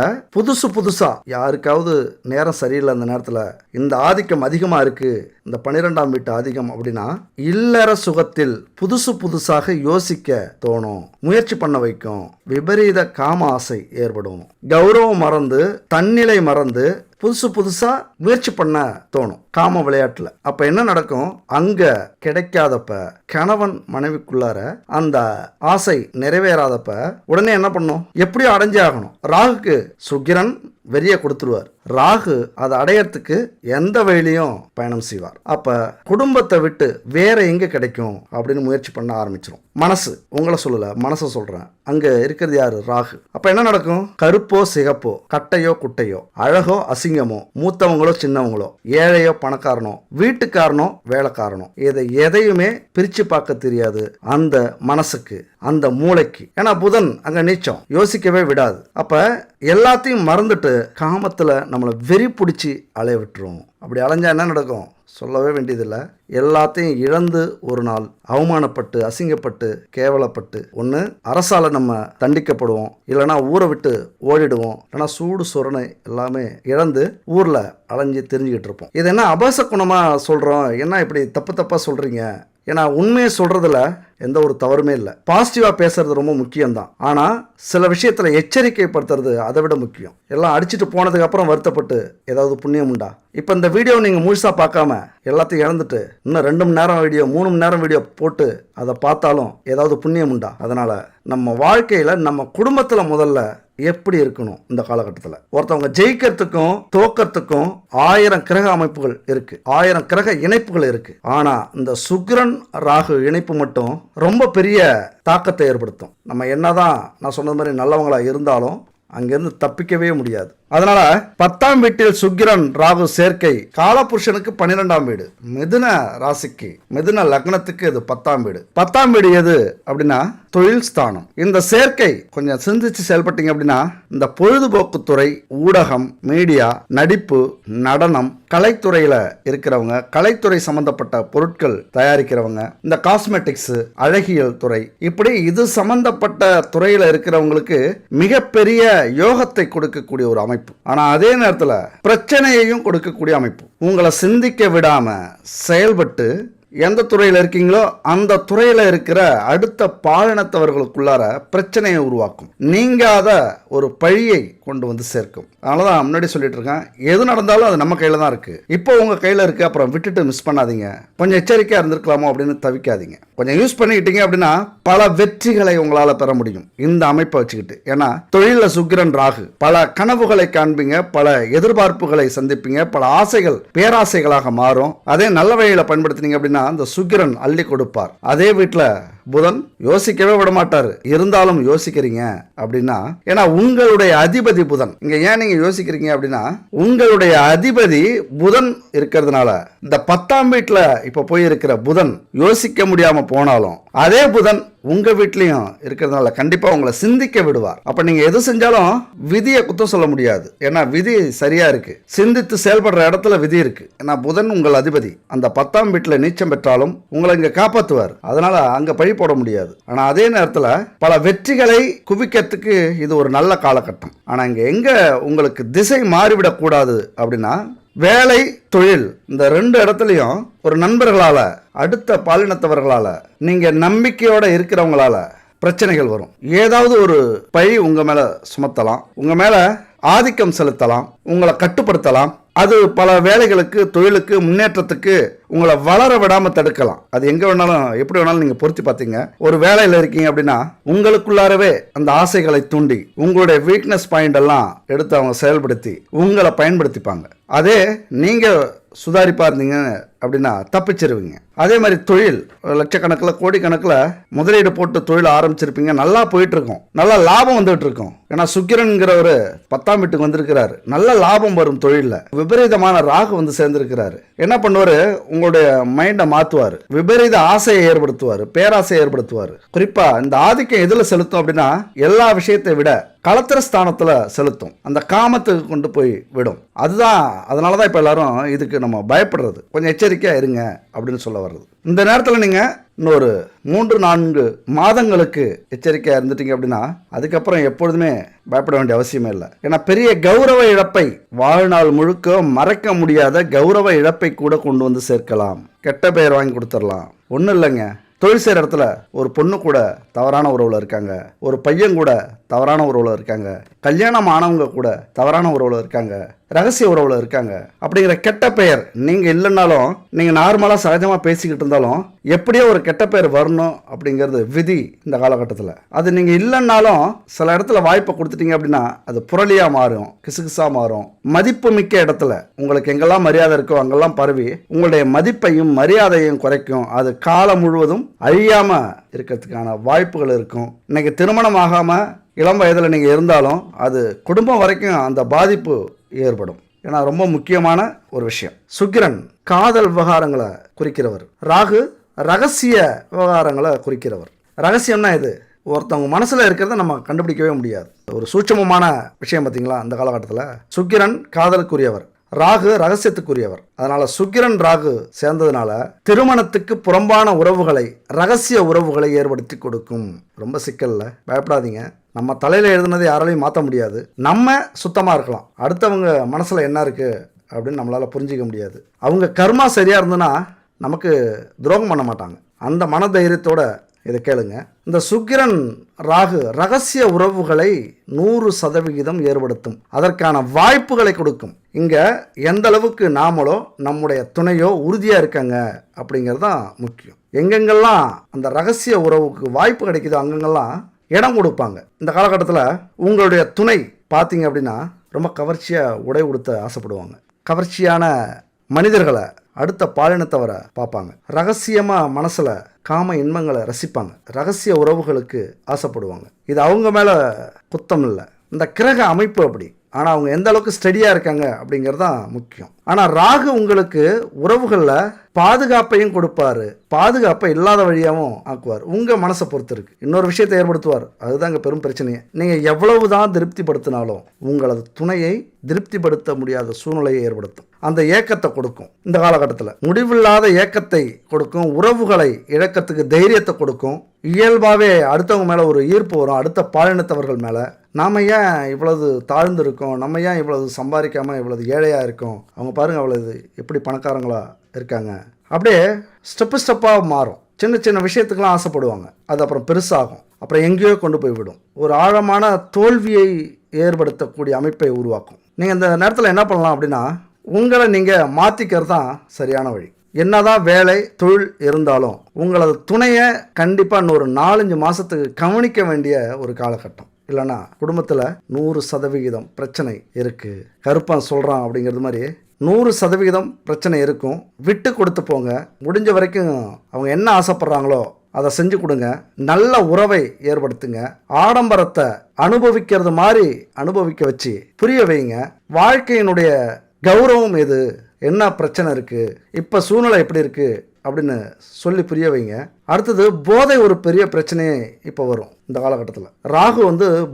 புதுசா யாருக்காவது நேரம் சரியில்லை, அந்த நேரத்தில் இந்த ஆதிக்கம் அதிகமா இருக்கு, இந்த 12ஆம் வீட்டு ஆதிக்கம் அப்படின்னா இல்லற சுகத்தில் புதுசாக யோசிக்க தோணும், முயற்சி பண்ண வைக்கும், விபரீத காம ஆசை ஏற்படும், கௌரவம் மறந்து தன்னிலை மறந்து புதுசா முயற்சி பண்ண தோணும் காம விளையாட்டுல. அப்ப என்ன நடக்கும்? அங்க கிடைக்காதப்ப கணவன் மனைவிக்குள்ளார அந்த ஆசை நிறைவேறாதப்ப உடனே என்ன பண்ணும்? எப்படியும் அடைஞ்சே ஆகணும். ராகுக்கு சுக்கிரன் வெறிய கொடுத்துருவார். ராகு அதை அடையறதுக்கு எந்த வழியிலையும் பயணம் செய்வார். அப்ப குடும்பத்தை விட்டு வேற எங்க கிடைக்கும் அப்படின்னு முயற்சி பண்ண ஆரம்பிச்சிடும். மனசு, உங்களை சொல்லல, மனசை சொல்றேன். அங்க இருக்கிறது யாரு? ராகு. அப்ப என்ன நடக்கும்? கருப்போ சிகப்போ, கட்டையோ குட்டையோ, அழகோ அசிங்கமோ, மூத்தவங்களோ சின்னவங்களோ, ஏழையோ பணக்காரனோ, வீட்டுக்காரனோ வேலைக்காரனோ, இதை எதையுமே பிரிச்சு பார்க்க தெரியாது அந்த மனசுக்கு, அந்த மூளைக்கு. ஏன்னா புதன் அங்க நீச்சம், யோசிக்கவே விடாது. அப்ப எல்லாத்தையும் மறந்துட்டு காமத்துல நம்மளை வெறி பிடிச்சி அலைய விட்டுரும். அப்படி அலைஞ்சா என்ன நடக்கும்? சொல்லவே வேண்டியதில்லை. எல்லாத்தையும் இழந்து ஒரு நாள் அவமானப்பட்டு, அசிங்கப்பட்டு, கேவலப்பட்டு, ஒன்று அரசால நம்ம தண்டிக்கப்படுவோம், இல்லைனா ஊரை விட்டு ஓடிடுவோம், இல்லைனா சூடு சொரணை எல்லாமே இழந்து ஊரில் அலைஞ்சு தெரிஞ்சுக்கிட்டு இருப்போம். இது என்ன அபாச குணமாக சொல்கிறோம்? என்ன இப்படி தப்பாக சொல்கிறீங்க? ஏன்னா உண்மையை சொல்கிறதுல எந்த ஒரு தவறுமே இல்லை. பாசிட்டிவாக பேசுறது ரொம்ப முக்கியம்தான். ஆனால் சில விஷயத்தில் எச்சரிக்கைப்படுத்துறது அதை விட முக்கியம். எல்லாம் அடிச்சுட்டு போனதுக்கு அப்புறம் வருத்தப்பட்டு ஏதாவது புண்ணியம் உண்டா? இப்போ இந்த வீடியோ நீங்கள் முழுசாக பார்க்காம எல்லாத்தையும் இழந்துட்டு இன்னும் 2 மணி நேரம் வீடியோ 3 மணி நேரம் வீடியோ போட்டு அதை பார்த்தாலும் ஏதாவது புண்ணியம் உண்டா? அதனால் நம்ம வாழ்க்கையில் நம்ம குடும்பத்தில் முதல்ல எப்படி இருக்கணும்? இந்த காலகட்டத்தில் ஒருத்தவங்க ஜெயிக்கிறதுக்கும் தோக்கிறதுக்கும் 1000 கிரக அமைப்புகள் இருக்கு, 1000 கிரக இணைப்புகள் இருக்கு. ஆனா இந்த சுக்கிரன் ராகு இணைப்பு மட்டும் ரொம்ப பெரிய தாக்கத்தை ஏற்படுத்தும். நம்ம என்னதான் நான் சொன்ன மாதிரி நல்லவங்களா இருந்தாலும் அங்கிருந்து தப்பிக்கவே முடியாது. அதனால 10ஆம் வீட்டில் சுக்கிரன் ராகு சேர்க்கை காலபுருஷனுக்கு 12ஆம் வீடு, மிதுன ராசிக்கு மிதுன லக்னத்துக்கு இது 10ஆம் வீடு. 10ஆம் வீடு எது அப்படின்னா தொழில் ஸ்தானம். இந்த சேர்க்கை கொஞ்சம் சிந்திச்சு செயல்பட்டீங்க அப்படின்னா இந்த பொழுதுபோக்கு துறை, ஊடகம், மீடியா, நடிப்பு, நடனம், கலைத்துறையில இருக்கிறவங்க, கலைத்துறை சம்பந்தப்பட்ட பொருட்கள் தயாரிக்கிறவங்க, இந்த காஸ்மெட்டிக்ஸ், அழகியல் துறை, இப்படி இது சம்பந்தப்பட்ட துறையில இருக்கிறவங்களுக்கு மிகப்பெரிய யோகத்தை கொடுக்கக்கூடிய ஒரு அமைப்பு. ஆனா அதே நேரத்தில் பிரச்சனையையும் கொடுக்கக்கூடிய அமைப்பு. உங்களை சிந்திக்க விடாம செயல்பட்டு எந்த துறையில் இருக்கீங்களோ அந்த துறையில் இருக்கிற அடுத்த பாலினத்தவர்களுக்குள்ளார பிரச்சனையை உருவாக்கும். நீங்காத ஒரு பழியை கொண்டு வந்து சேர்க்கும். அதனாலதான் முன்னாடி சொல்லிட்டு இருக்கேன், எது நடந்தாலும் அது நம்ம கையில தான் இருக்கு. இப்போ உங்க கையில இருக்கு, அப்புறம் விட்டுட்டு மிஸ் பண்ணாதீங்க. கொஞ்சம் எச்சரிக்கையா இருந்திருக்கலாமோ அப்படின்னு தவிக்காதீங்க. கொஞ்சம் யூஸ் பண்ணிக்கிட்டீங்க அப்படின்னா பல வெற்றிகளை உங்களால பெற முடியும் இந்த அமைப்பை வச்சுக்கிட்டு. ஏன்னா தொழில சுக்கிரன் ராகு, பல கனவுகளை காண்பீங்க, பல எதிர்பார்ப்புகளை சந்திப்பீங்க, பல ஆசைகள் பேராசைகளாக மாறும். அதே நல்ல வழியில பயன்படுத்தினீங்க அப்படின்னா அப்படின்னா அந்த சுக்கிரன் அள்ளி கொடுப்பார். அதே வீட்டில் புதன் யோசிக்கவே விட மாட்டாரு. இருந்தாலும் யோசிக்கிறீங்க அப்படின்னா, ஏன்னா உங்களுடைய அதிபதி புதன். இங்க ஏன் நீங்க யோசிக்கிறீங்க அப்படின்னா, உங்களுடைய அதிபதி புதன் இருக்கிறதுனால இந்த 10ஆம் வீட்டுல இப்ப போய் இருக்கிற புதன் யோசிக்க முடியாம போனாலும் அதே புதன் உங்க வீட்லயும் இருக்கிறதுனால கண்டிப்பா உங்களை சிந்திக்க விடுவார். அப்ப நீங்க எது செஞ்சாலும் விதியை குத்தம் சொல்ல முடியாது. ஏன்னா விதி சரியா இருக்கு. சிந்தித்து செயல்படுற இடத்துல விதி இருக்கு. ஏன்னா புதன் உங்கள் அதிபதி. அந்த 10ஆம் வீட்டுல நீச்சம் பெற்றாலும் உங்களை இங்க காப்பாற்றுவார். அதனால அங்க பழி போட முடியாது. ஆனா அதே நேரத்துல பல வெற்றிகளை குவிக்கிறதுக்கு இது ஒரு நல்ல காலகட்டம். ஆனா இங்க எங்க உங்களுக்கு திசை மாறிவிடக் கூடாது அப்படின்னா, வேலை தொழில் இந்த 2 இடத்துலையும் ஒரு நண்பர்களால, அடுத்த பாலினத்தவர்களால, நீங்க நம்பிக்கையோட இருக்கிறவங்களால பிரச்சனைகள் வரும். ஏதாவது ஒரு பழி உங்க மேல சுமத்தலாம், உங்க மேல ஆதிக்கம் செலுத்தலாம், உங்களை கட்டுப்படுத்தலாம். அது பல வேலைகளுக்கு, தொழிலுக்கு, முன்னேற்றத்துக்கு உங்களை வளர விடாம தடுக்கலாம். அது எங்க வேணாலும் எப்படி வேணாலும் நீங்க பொருத்தி பார்த்தீங்க. ஒரு வேலையில இருக்கீங்க அப்படின்னா உங்களுக்குள்ளாரவே அந்த ஆசைகளை தூண்டி உங்களுடைய வீக்னஸ் பாயிண்ட் எல்லாம் எடுத்து அவங்க செயல்படுத்தி உங்களை பயன்படுத்திப்பாங்க. அதே நீங்க சுதாரிப்பா இருந்தீங்க அப்படின்னா தப்பிச்சிருவீங்க. அதே மாதிரி தொழில் லட்சக்கணக்கில் கோடிக்கணக்கில் முதலீடு போட்டு தொழில் ஆரம்பிச்சிருப்பீங்க. நல்லா போயிட்டு இருக்கும், நல்ல லாபம் வந்துட்டு இருக்கும். ஏன்னா சுக்கிரன்கிறவர் 10ஆம் வீட்டுக்கு வந்திருக்கிறாரு. நல்ல லாபம் வரும் தொழிலில். விபரீதமான ராகு வந்து சேர்ந்திருக்கிறாரு. என்ன பண்ணுவாரு, உங்களுடைய மைண்டை மாற்றுவார், விபரீத ஆசையை ஏற்படுத்துவார், பேராசையை ஏற்படுத்துவார். குறிப்பா இந்த ஆதிக்கம் எதுல செலுத்தும் அப்படின்னா, எல்லா விஷயத்தை விட களத்திர ஸ்தானத்துல செலுத்தும். அந்த காமத்துக்கு கொண்டு போய் விடும். அதுதான், அதனாலதான் இப்ப எல்லாரும் இதுக்கு நம்ம பயப்படுறது. கொஞ்சம் எச்சரிக்கையா இருங்க அப்படின்னு சொல்ல வர்றது. இந்த நேரத்தில் நீங்க இன்னொரு 3-4 மாதங்களுக்கு எச்சரிக்கையா இருந்துட்டீங்க அப்படின்னா அதுக்கப்புறம் எப்பொழுதுமே பயப்பட வேண்டிய அவசியமே இல்லை. ஏன்னா பெரிய கௌரவ இழப்பை, வாழ்நாள் முழுக்க மறைக்க முடியாத கௌரவ இழப்பை கூட கொண்டு வந்து சேர்க்கலாம். கெட்ட பெயர் வாங்கி கொடுத்துடலாம். ஒன்றும் இல்லைங்க, தொழில் செய்கிற இடத்துல ஒரு பொண்ணு கூட தவறான உறவில் இருக்காங்க, ஒரு பையன் கூட தவறான உறவில் இருக்காங்க, கல்யாணம் ஆனவங்க கூட தவறான உறவில் இருக்காங்க, ரகசிய உறவில் இருக்காங்க. அப்படிங்கிற கெட்ட பெயர் நீங்கள் இல்லைன்னாலும், நீங்கள் நார்மலாக சகஜமாக பேசிக்கிட்டு இருந்தாலும் எப்படியோ ஒரு கெட்ட பெயர் வரணும் அப்படிங்கிறது விதி இந்த காலகட்டத்தில். அது நீங்கள் இல்லைன்னாலும் சில இடத்துல வாய்ப்பை கொடுத்துட்டீங்க அப்படின்னா அது புரளியாக மாறும், கிசுகிசாக மாறும். மதிப்பு மிக்க இடத்துல உங்களுக்கு எங்கெல்லாம் மரியாதை இருக்கோ அங்கெல்லாம் பரவி உங்களுடைய மதிப்பையும் மரியாதையும் குறைக்கும். அது காலம் முழுவதும் அழியாம இருக்கிறதுக்கான வாய்ப்புகள் இருக்கும். இன்னைக்கு திருமணம் ஆகாம இளம் வயதில் நீங்கள் இருந்தாலும் அது குடும்பம் வரைக்கும் அந்த பாதிப்பு ஏற்படும். ஏன்னா ரொம்ப முக்கியமான ஒரு விஷயம். சுக்கிரன் காதல் விவகாரங்களை குறிக்கிறவர், ராகு ரகசிய விவகாரங்களை குறிக்கிறவர். ரகசியம்னா இது ஒருத்தவங்க மனசுல இருக்கிறத நம்ம கண்டுபிடிக்கவே முடியாது. ஒரு சூட்சமமான விஷயம் பார்த்தீங்களா. அந்த காலகட்டத்தில் சுக்கிரன் காதலுக்குரியவர், ராகு ரகசியத்துக்குரியவர். அதனால சுக்கிரன் ராகு சேர்ந்ததுனால திருமணத்துக்கு புறம்பான உறவுகளை, ரகசிய உறவுகளை ஏற்படுத்தி கொடுக்கும். ரொம்ப சிக்கல்ல, பயப்படாதீங்க. நம்ம தலையில எழுதுனதை யாராலையும் மாற்ற முடியாது. நம்ம சுத்தமா இருக்கலாம், அடுத்தவங்க மனசுல என்ன இருக்கு அப்படின்னு நம்மளால புரிஞ்சிக்க முடியாது. அவங்க கர்மா சரியா இருந்ததுன்னா நமக்கு துரோகம் பண்ண மாட்டாங்க. அந்த மன தைரியத்தோட இதை கேளுங்க. இந்த சுக்கிரன் ராகு ரகசிய உறவுகளை 100% ஏற்படுத்தும். அதற்கான வாய்ப்புகளை கொடுக்கும். இங்க எந்த அளவுக்கு நாமளோ நம்முடைய துணையோ உறுதியா இருக்காங்க அப்படிங்கிறது தான் முக்கியம். எங்கெங்கெல்லாம் அந்த ரகசிய உறவுக்கு வாய்ப்பு கிடைக்குதோ அங்கங்கெல்லாம் இடம் கொடுப்பாங்க. இந்த காலகட்டத்தில் உங்களுடைய துணை பார்த்தீங்க அப்படின்னா ரொம்ப கவர்ச்சியாக உடை உடுத்த ஆசைப்படுவாங்க. கவர்ச்சியான மனிதர்களை, அடுத்த பாலினத்தவரை பார்ப்பாங்க. ரகசியமாக மனசில் காம இன்பங்களை ரசிப்பாங்க. ரகசிய உறவுகளுக்கு ஆசைப்படுவாங்க. இது அவங்க மேலே குத்தம் இல்லை, இந்த கிரக அமைப்பு அப்படி. ஆனால் அவங்க எந்த அளவுக்கு ஸ்டடியாக இருக்காங்க அப்படிங்கிறது தான் முக்கியம். ஆனால் ராகு உங்களுக்கு உறவுகளில் பாதுகாப்பையும் கொடுப்பாரு, பாதுகாப்பை இல்லாத வழியாகவும் ஆக்குவார். உங்கள் மனசை பொறுத்து இருக்கு. இன்னொரு விஷயத்தை ஏற்படுத்துவார். அதுதான் இங்கே பெரும் பிரச்சனையே. நீங்கள் எவ்வளவுதான் திருப்திப்படுத்தினாலும் உங்களது துணையை திருப்திப்படுத்த முடியாத சூழ்நிலையை ஏற்படுத்தும். அந்த ஏக்கத்தை கொடுக்கும். இந்த காலகட்டத்தில் முடிவில்லாத ஏக்கத்தை கொடுக்கும். உறவுகளை இழக்கத்துக்கு தைரியத்தை கொடுக்கும். இயல்பாகவே அடுத்தவங்க மேலே ஒரு ஈர்ப்பு வரும், அடுத்த பாலினத்தவர்கள் மேலே. நாம் ஏன் இவ்வளவு தாழ்ந்து இருக்கோம், நம்ம ஏன் இவ்வளவு சம்பாதிக்காமல் இவ்வளவு ஏழையாக இருக்கோம், அவங்க பாருங்கள் அவ்வளவு எப்படி பணக்காரங்களா இருக்காங்க. அப்படியே ஸ்டெப்பாக மாறும். சின்ன சின்ன விஷயத்துக்கெல்லாம் ஆசைப்படுவாங்க. அது அப்புறம் பெருசாகும், அப்புறம் எங்கேயோ கொண்டு போய் விடும். ஒரு ஆழமான தோல்வியை ஏற்படுத்தக்கூடிய அமைப்பை உருவாக்கும். நீங்கள் இந்த நேரத்தில் என்ன பண்ணலாம் அப்படின்னா, உங்களை நீங்கள் மாற்றிக்கிறது தான் சரியான வழி. என்னதான் வேலை தொழில் இருந்தாலும் உங்களது துணையை கண்டிப்பாக இன்னொரு 4-5 மாதத்துக்கு கவனிக்க வேண்டிய ஒரு காலகட்டம். இல்லைன்னா குடும்பத்தில் 100% பிரச்சனை இருக்குது. கருப்பன் சொல்கிறான் அப்படிங்கிறது மாதிரி 100% பிரச்சனை இருக்கும். விட்டு கொடுத்து போங்க. முடிஞ்ச வரைக்கும் அவங்க என்ன ஆசைப்படுறாங்களோ அதை செஞ்சு கொடுங்க. நல்ல உறவை ஏற்படுத்துங்க. ஆடம்பரத்தை அனுபவிக்கிறது மாதிரி அனுபவிக்க வச்சு புரிய வைங்க. வாழ்க்கையினுடைய கௌரவம் எது, என்ன பிரச்சனை இருக்குது, இப்போ சூழ்நிலை எப்படி இருக்குது அப்படின்னு சொல்லி புரிய வைங்க. அடுத்தது போதை ஒரு பெரிய பிரச்சனையே இப்போ வரும் இந்த காலகட்டத்தில். ராகு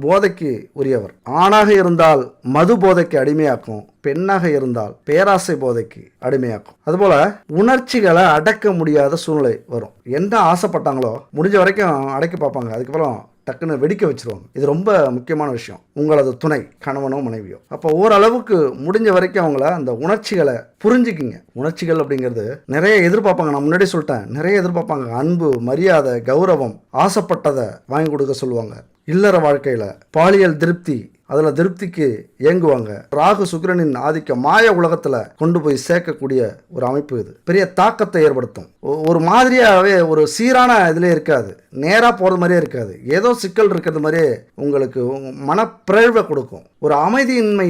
போதைக்கு உரியவர். ஆணாக இருந்தால் மது போதைக்கு அடிமையாக்கும், பெண்ணாக இருந்தால் பேராசை போதைக்கு அடிமையாக்கும். அதுபோல் உணர்ச்சிகளை அடக்க முடியாத சூழ்நிலை வரும். என்ன ஆசைப்பட்டாங்களோ முடிஞ்ச வரைக்கும் அடக்கி பார்ப்பாங்க, அதுக்கப்புறம் டக்குன்னு வெடிக்க வச்சிருவாங்க. இது ரொம்ப முக்கியமான விஷயம். உங்களது துணை, கணவனோ மனைவியோ, அப்போ ஓரளவுக்கு முடிஞ்ச வரைக்கும் அவங்கள அந்த உணர்ச்சிகளை புரிஞ்சுக்கிங்க. உணர்ச்சிகள் அப்படிங்கிறது நிறைய எதிர்பார்ப்பாங்க. நான் முன்னாடி சொல்லிட்டேன், நிறைய எதிர்பார்ப்பாங்க. அன்பு, மரியாதை, கௌரவம், ஆசைப்பட்டதை வாங்கி கொடுக்க சொல்லுவாங்க. இல்லற வாழ்க்கையில் பாலியல் திருப்தி, அதில் திருப்திக்கு இயங்குவாங்க. ராகு சுக்கிரனின் ஆதிக்கம் மாய உலகத்தில் கொண்டு போய் சேர்க்கக்கூடிய ஒரு அமைப்பு. இது பெரிய தாக்கத்தை ஏற்படுத்தும். ஒரு மாதிரியாகவே ஒரு சீரான இதிலே இருக்காது, நேராக போகிறது மாதிரியே இருக்காது. ஏதோ சிக்கல் இருக்கிறது மாதிரியே உங்களுக்கு மனப்பிறழ்வை கொடுக்கும். ஒரு அமைதியின்மை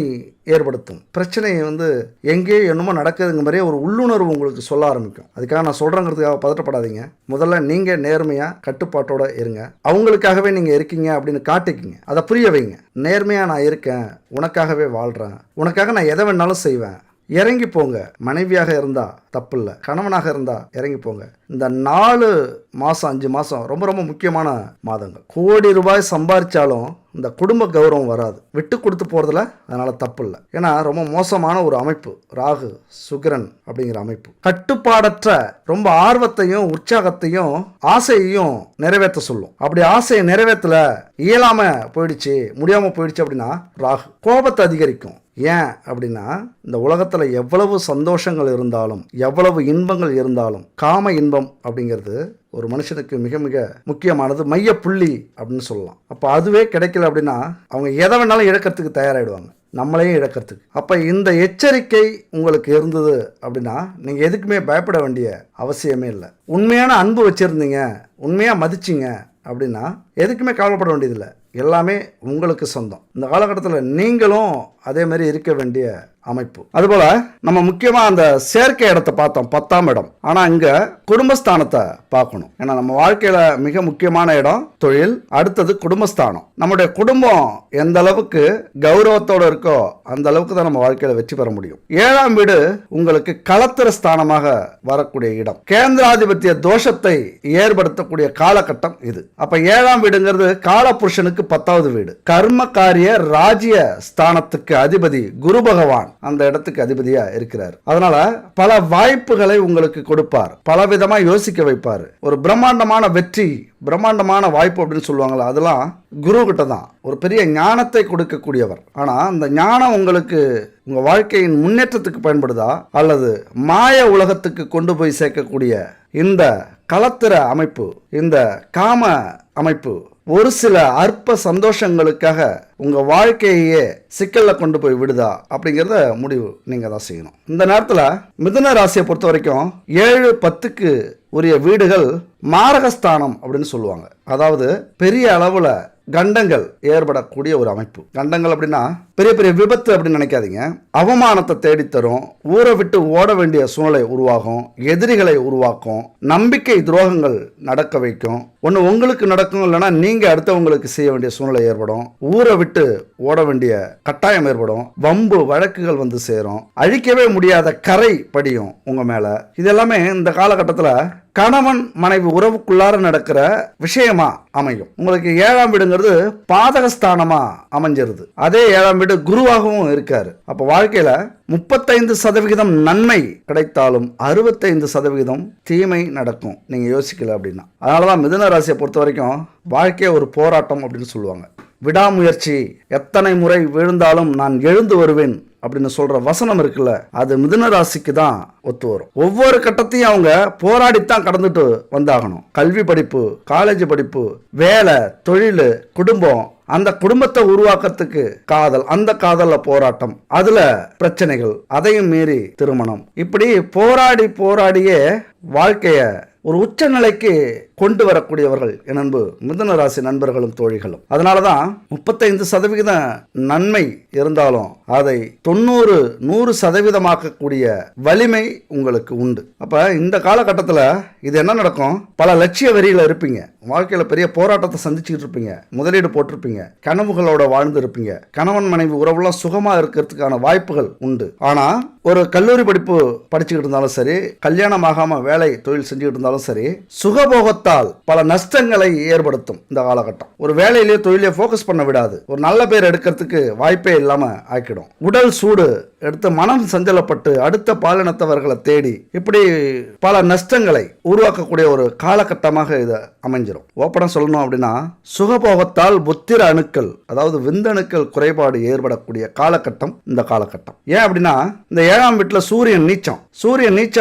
ஏற்படுத்தும். பிரச்சனை எங்கேயோ என்னமோ நடக்குதுங்க மாதிரியே ஒரு உள்ளுணர்வு உங்களுக்கு சொல்ல ஆரம்பிக்கும். அதுக்காக நான் சொல்கிறேங்கிறதுக்காக பதட்டப்படாதீங்க. முதல்ல நீங்கள் நேர்மையாக கட்டுப்பாட்டோடு இருங்க. அவங்களுக்காகவே நீங்கள் இருக்கீங்க அப்படின்னு காட்டிக்கிங்க. அதை புரிய வைங்க. நேர்மையாக நான் இருக்கேன், உனக்காகவே வாழ்கிறேன், உனக்காக நான் எதை வேணாலும் செய்வேன், இறங்கி போங்க. மனைவியாக இருந்தால் தப்பு இல்லை, கணவனாக இருந்தால் இறங்கி போங்க. இந்த 4 மாதம் 5 மாதம் ரொம்ப ரொம்ப முக்கியமான மாதங்கள். கோடி ரூபாய் சம்பாதிச்சாலும் இந்த குடும்ப கௌரவம் வராது. விட்டு கொடுத்து போகிறதுல அதனால் தப்பு இல்லை. ஏன்னா ரொம்ப மோசமான ஒரு அமைப்பு ராகு சுக்கிரன் அப்படிங்கிற அமைப்பு. கட்டுப்பாடற்ற ரொம்ப ஆர்வத்தையும் உற்சாகத்தையும் ஆசையையும் நிறைவேற்ற சொல்லும். அப்படி ஆசையை நிறைவேற்றல, இயலாமல் போயிடுச்சு, முடியாமல் போயிடுச்சு அப்படின்னா ராகு கோபத்தை அதிகரிக்கும். ஏன் அப்படின்னா இந்த உலகத்தில் எவ்வளவு சந்தோஷங்கள் இருந்தாலும், எவ்வளவு இன்பங்கள் இருந்தாலும், காம இன்பம் அப்படிங்கிறது ஒரு மனுஷனுக்கு மிக மிக முக்கியமானது, மைய புள்ளி அப்படின்னு சொல்லலாம். அப்போ அதுவே கிடைக்கல அப்படின்னா அவங்க எதை வேணாலும் இழக்கிறதுக்கு தயாராகிடுவாங்க, நம்மளையும் இழக்கிறதுக்கு. அப்போ இந்த எச்சரிக்கை உங்களுக்கு இருந்தது அப்படின்னா நீங்கள் எதுக்குமே பயப்பட வேண்டிய அவசியமே இல்லை. உண்மையான அன்பு வச்சுருந்தீங்க, உண்மையாக மதிச்சிங்க அப்படின்னா எதுக்குமே கவலைப்பட வேண்டியதில்லை. எல்லாமே உங்களுக்கு சொந்தம். இந்த காலகட்டத்தில் நீங்களும் அதே மாதிரி இருக்க வேண்டிய அமைப்பு. அதுபோல் நம்ம முக்கியமாக அந்த சேர்க்கை இடத்தை பார்த்தோம், 10ஆம் இடம். ஆனால் இங்கே குடும்பஸ்தானத்தை பார்க்கணும். ஏன்னா நம்ம வாழ்க்கையில் மிக முக்கியமான இடம் தொழில், அடுத்தது குடும்பஸ்தானம். நம்முடைய குடும்பம் எந்த அளவுக்கு கௌரவத்தோடு இருக்கோ அந்த அளவுக்கு தான் நம்ம வாழ்க்கையில் வெற்றி பெற முடியும். 7ஆம் வீடு உங்களுக்கு களத்திர ஸ்தானமாக வரக்கூடிய இடம். கேந்திராதிபத்திய தோஷத்தை ஏற்படுத்தக்கூடிய காலகட்டம் இது. அப்ப 7ஆம் வீடுங்கிறது காலபுருஷனுக்கு 10வது வீடு. கர்ம காரிய ராஜ்ய ஸ்தானத்துக்கு அதிபதி குரு பகவான் அந்த இடத்துக்கு அதிபதியா இருக்கிறார். அதனால பல வாய்ப்புகளை உங்களுக்கு கொடுப்பார், பல விதமா யோசிக்க வைப்பார். ஒரு பிரம்மாண்டமான வெற்றி, பிரம்மாண்டமான வாய்ப்பு அப்படின்னு சொல்லுவாங்களா, அதெல்லாம் குரு கிட்ட தான். ஒரு பெரிய ஞானத்தை கொடுக்கக்கூடியவர். ஆனா அந்த ஞானம் உங்களுக்கு உங்க வாழ்க்கையின் முன்னேற்றத்துக்கு பயன்படுதா அல்லது மாய உலகத்துக்கு கொண்டு போய் சேர்க்கக்கூடிய இந்த களத்திர அமைப்பு, இந்த காம அமைப்பு ஒரு சில அற்ப சந்தோஷங்களுக்காக உங்க வாழ்க்கையே சிக்கல்ல கொண்டு போய் விடுதா அப்படிங்கிறத முடிவு நீங்க தான் செய்யணும். இந்த நேரத்தில் மிதுன ராசியை பொறுத்த வரைக்கும் 7, 10க்கு உரிய வீடுகள் மாரகஸ்தானம் அப்படின்னு சொல்லுவாங்க. அதாவது பெரிய அளவுல கண்டங்கள் ஏற்படக்கூடிய ஒரு அமைப்பு. கண்டங்கள் அப்படின்னா பெரிய பெரிய விபத்து அப்படின்னு நினைக்காதீங்க. அவமானத்தை தேடித்தரும், ஊரை விட்டு ஓட வேண்டிய சூழ்நிலை உருவாகும், எதிரிகளை உருவாக்கும், நம்பிக்கை துரோகங்கள் நடக்க வைக்கும். ஒன்று உங்களுக்கு நடக்கும், இல்லைன்னா நீங்க அடுத்தவங்களுக்கு செய்ய வேண்டிய சூழ்நிலை ஏற்படும், ஊரை விட்டு ஓட வேண்டிய கட்டாயம் ஏற்படும், வம்பு வழக்குகள் வந்து சேரும், அழிக்கவே முடியாத கரை படியும் உங்க மேல. இதெல்லாமே இந்த காலகட்டத்தில் கணவன் மனைவி உறவுக்குள்ளார நடக்கிற விஷயமா அமையும். உங்களுக்கு 7ஆம் வீடுங்கிறது பாதகஸ்தானமா அமைஞ்சிருது. அதே 7ஆம் வீடு குருவாகவும் இருக்காரு. அப்ப வாழ்க்கையில 35% நன்மை கிடைத்தாலும் 65% தீமை நடக்கும், நீங்க யோசிக்கல அப்படின்னா. அதனாலதான் மிதுன ராசியை பொறுத்த வரைக்கும் வாழ்க்கைய ஒரு போராட்டம் அப்படின்னு சொல்லுவாங்க. விடாமுயற்சி, எத்தனை முறை விழுந்தாலும் நான் எழுந்து வருவேன் அப்படின்னு சொல்ற வசனம் இருக்குல்ல, அது மிதுன ராசிக்கு தான் ஒத்து வரும். ஒவ்வொரு கட்டத்தையும் அவங்க போராடித்தான் கடந்துட்டு வந்தாகணும். கல்வி படிப்பு, காலேஜ் படிப்பு, வேலை, தொழில், குடும்பம், அந்த குடும்பத்தை உருவாக்கத்துக்கு காதல், அந்த காதல்ல போராட்டம், அதுல பிரச்சனைகள், அதையும் மீறி திருமணம், இப்படி போராடியே வாழ்க்கைய ஒரு உச்ச நிலைக்கு கொண்டு வரக்கூடியவர்கள் என் அன்பு மிதுன ராசி நண்பர்களும் தோழிகளும். அதனாலதான் 35% நன்மை இருந்தாலும் அதை 90-100% வலிமை உங்களுக்கு உண்டு. அப்ப இந்த காலகட்டத்தில் இது என்ன நடக்கும்? பல லட்சிய வெறியில இருப்பீங்க, வாழ்க்கையில பெரிய போராட்டத்தை சந்திச்சுட்டு இருப்பீங்க, முதலீடு போட்டிருப்பீங்க, கனவுகளோட வாழ்ந்து இருப்பீங்க, கணவன் மனைவி உறவுலாம் சுகமா இருக்கிறதுக்கான வாய்ப்புகள் உண்டு. ஆனா ஒரு கல்லூரி படிப்பு படிச்சுக்கிட்டு இருந்தாலும் சரி, கல்யாணம் ஆகாம வேலை தொழில் செஞ்சுக்கிட்டு இருந்தாலும் சரி, சுகபோகத்தால் பல நஷ்டங்களை ஏற்படுத்தும். இந்த காலகட்டம் ஒரு வேலையிலேயே தொழிலே போக்கஸ் பண்ண விடாது, ஒரு நல்ல பேர் எடுக்கிறதுக்கு வாய்ப்பே இல்லாம ஆக்கிடும். உடல் சூடு எடுத்து மனம் சஞ்சலப்பட்டு அடுத்த பாலினத்தவர்களை தேடி இப்படி பல நஷ்டங்களை உருவாக்கக்கூடிய ஒரு காலகட்டமாக இது அமைஞ்சிடும். ஓப்பனா சொல்லணும் அப்படின்னா, சுகபோகத்தால் புத்திர அணுக்கள், அதாவது விந்தணுக்கள் குறைபாடு ஏற்படக்கூடிய காலகட்டம் இந்த காலகட்டம். ஏன் அப்படின்னா, இந்த 7ஆம் வீட்டுல சூரியன் நீச்சம்